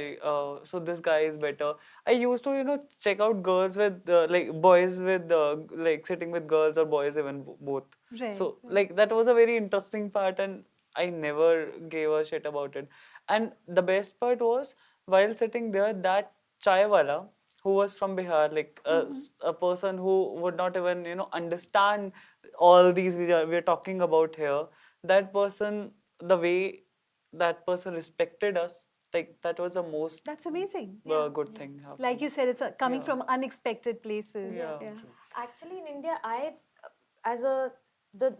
so this guy is better. I used to check out girls with like boys with like sitting with girls or boys even both. Right. So like that was a very interesting part, and I never gave a shit about it. And the best part was while sitting there, that chai wala who was from Bihar, like a person who would not even understand all these we are talking about here. That person, the way that person respected us, like that was the most That's amazing. good thing. Like you said, it's coming Yeah. from unexpected places. Yeah. Actually, in India,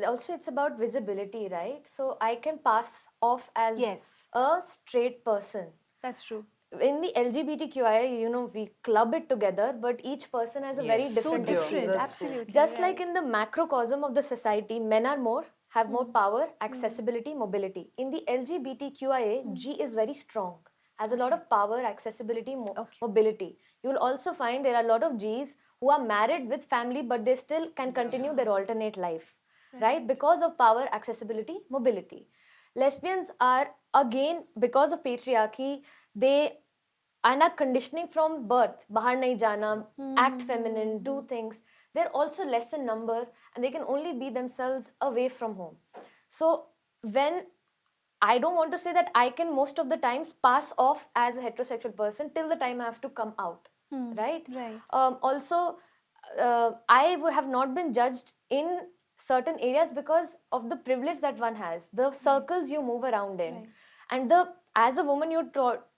also it's about visibility, right? So I can pass off as Yes. a straight person. That's true. In the LGBTQI, we club it together, but each person has a very Yes. So different different. experience. That's true. Absolutely. Just right. like in the macrocosm of the society, men are more, have more power, accessibility, mobility. In the LGBTQIA, G is very strong, has a lot of power, accessibility, mobility. You will also find there are a lot of Gs who are married with family, but they still can continue their alternate life, right? Because of power, accessibility, mobility. Lesbians are, again, because of patriarchy, they and are conditioning from birth, bahar nahi jana, act feminine, do things. They're also less in number and they can only be themselves away from home. So when I don't want to say that I can most of the times pass off as a heterosexual person till the time I have to come out, right? Right. Also, have not been judged in certain areas because of the privilege that one has, the circles you move around in. Right. And as a woman, you're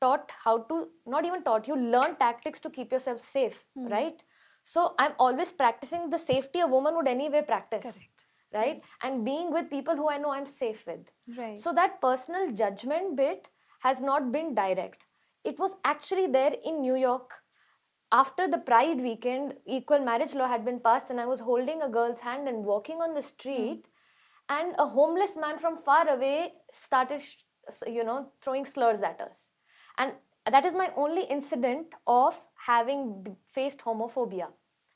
taught how to, not even taught, you learn tactics to keep yourself safe, right? So I'm always practicing the safety a woman would anyway practice. Correct. Right? And being with people who I know I'm safe with. Right. So that personal judgment bit has not been direct. It was actually there in New York. After the Pride weekend, equal marriage law had been passed, and I was holding a girl's hand and walking on the street, and a homeless man from far away started, throwing slurs at us. And that is my only incident of having faced homophobia.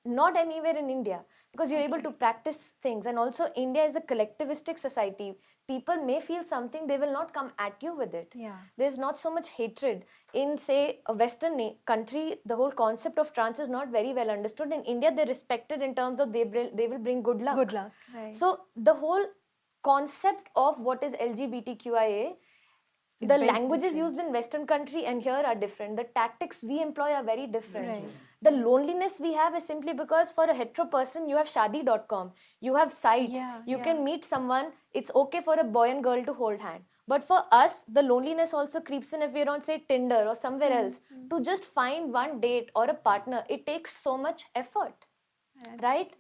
not anywhere in India, because you're able to practice things. And also, India is a collectivistic society. People may feel something, they will not come at you with it. Yeah. There's not so much hatred. In, say, a Western country, the whole concept of trans is not very well understood. In India, they're respected in terms of they will bring good luck. Good luck. Right. So, the whole concept of what is LGBTQIA, the very languages different. used in Western country and here are different. The tactics we employ are very different. Right. The loneliness we have is simply because for a hetero person, you have shadi.com, you have sites, Yeah, you yeah. can meet someone, it's okay for a boy and girl to hold hand. But for us, the loneliness also creeps in if we're on, say, Tinder or somewhere else. To just find one date or a partner, it takes so much effort, right?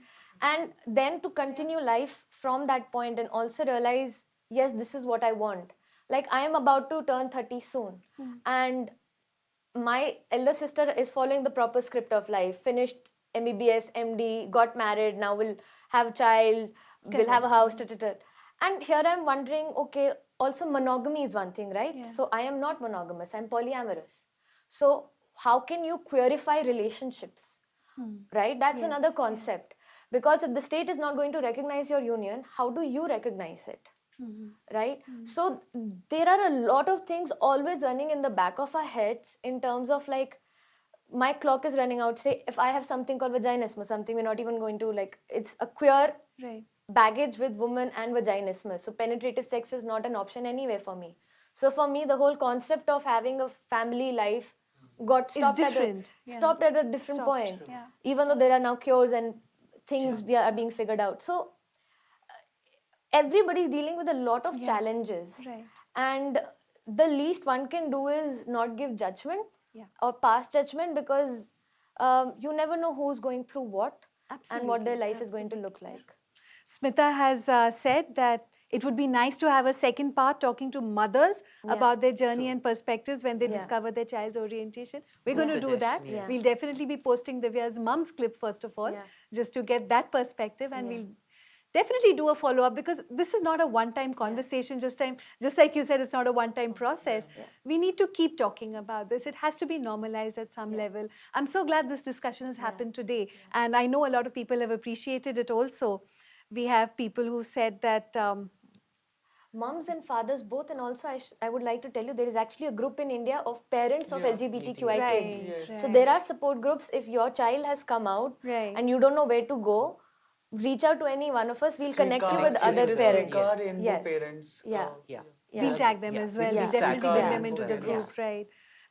And then to continue life from that point and also realize, yes, this is what I want. Like, I am about to turn 30 soon, and my elder sister is following the proper script of life, finished MBBS, MD, got married, now will have a child, will have a house, and here I'm wondering, okay, also monogamy is one thing, right? Yeah. So I am not monogamous, I'm polyamorous. So how can you queerify relationships, right? That's another Yes, concept. Because if the state is not going to recognize your union, how do you recognize it? Right? So there are a lot of things always running in the back of our heads in terms of like, my clock is running out. Say, if I have something called vaginismus, something we're not even going to like, it's a queer Right. baggage with women and vaginismus. So penetrative sex is not an option anyway for me. So for me, the whole concept of having a family life got stopped different, yeah. stopped at a different Stopped, point. yeah. Even though there are now cures and things are being figured out. So everybody's dealing with a lot of challenges. Right. And the least one can do is not give judgment Yeah. or pass judgment, because you never know who's going through what and what their Absolutely, life is going to look like. Smita has said that it would be nice to have a second part talking to mothers about their journey and perspectives when they discover their child's orientation. We're going to do that. suggestion, yes. We'll definitely be posting Divya's mom's clip first of all, Yeah. just to get that perspective, and we'll definitely do a follow-up, because this is not a one-time conversation. Just like you said, it's not a one-time process. We need to keep talking about this. It has to be normalized at some level. I'm so glad this discussion has happened today, and I know a lot of people have appreciated it also. We have people who said that Moms and fathers both, and also I would like to tell you, there is actually a group in India of parents of LGBTQI kids. Right, So right. there are support groups. If your child has come out Right. and you don't know where to go, reach out to any one of us. We'll connect you with Swikar, other it is parents. Swikar Hindu Yes. parents. Yeah. Yeah. we'll tag them as well. Yeah. We'll definitely Swikar bring them as into the well, group, right?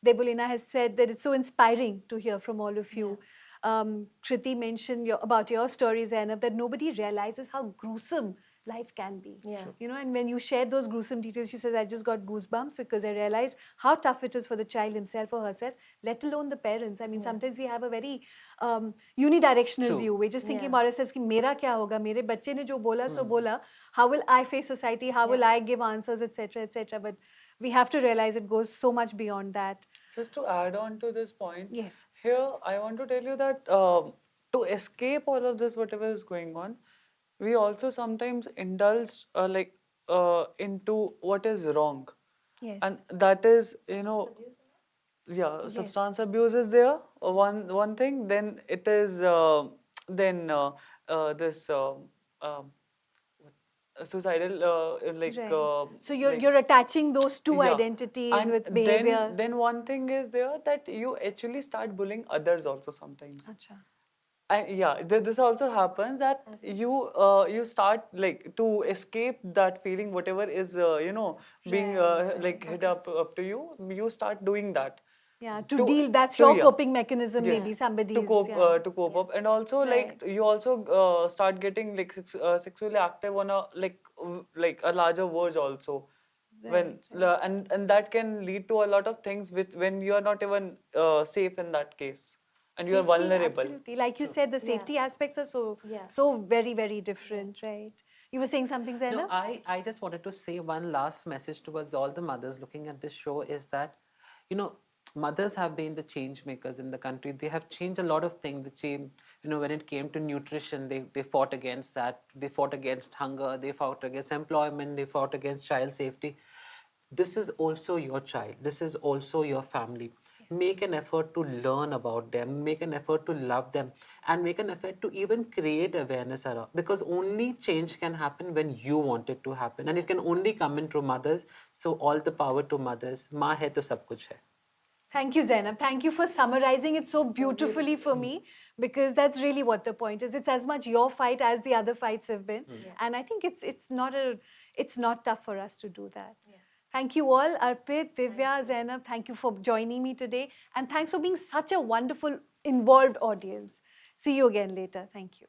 Debulina has said that it's so inspiring to hear from all of you. Kriti mentioned about your stories, Zainab, that nobody realizes how gruesome life can be. Yeah. You know, and when you shared those gruesome details, she says, I just got goosebumps because I realized how tough it is for the child himself or herself, let alone the parents. I mean, sometimes we have a very unidirectional True. view. We're just thinking Yeah. about ourselves, ki mera kya hoga, mere bacche ne jo bola so bola, how will I face society, how will I give answers, etc., etc. But we have to realize it goes so much beyond that. Just to add on to this point, Yes. here I want to tell you that to escape all of this, whatever is going on, we also sometimes indulge into what is wrong, Yes. and that is, you know, substance abuse is there. One thing, then it is this suicidal Right. So you're attaching those two yeah. identities And with behavior. then one thing is there that you actually start bullying others also sometimes. Acha. And yeah, this also happens that you you start like to escape that feeling, whatever is being like hit up to you. You start doing that. Yeah, to deal, that's your coping mechanism, maybe somebody's. To cope yeah. to cope up, and also like you also start getting like sexually active on a like a larger verge also. And that can lead to a lot of things with when you are not even safe in that case, and you are Safety, vulnerable. Absolutely. Like you said, the safety aspects are so very, very different, right? You were saying something, Zainab? No, I just wanted to say one last message towards all the mothers looking at this show is that, mothers have been the change makers in the country. They have changed a lot of things. They changed, when it came to nutrition, they fought against that. They fought against hunger. They fought against employment. They fought against child safety. This is also your child. This is also your family. make an effort to learn about them, make an effort to love them, and make an effort to even create awareness around, because only change can happen when you want it to happen, and it can only come in through mothers. So all the power to mothers. माँ है तो सब कुछ है. Thank you, Zainab. Thank you for summarizing it so beautifully for me, because that's really what the point is. It's as much your fight as the other fights have been, and I think it's not tough for us to do that. Thank you all, Arpit, Divya, Zainab. Thank you for joining me today, and thanks for being such a wonderful, involved audience. See you again later. Thank you.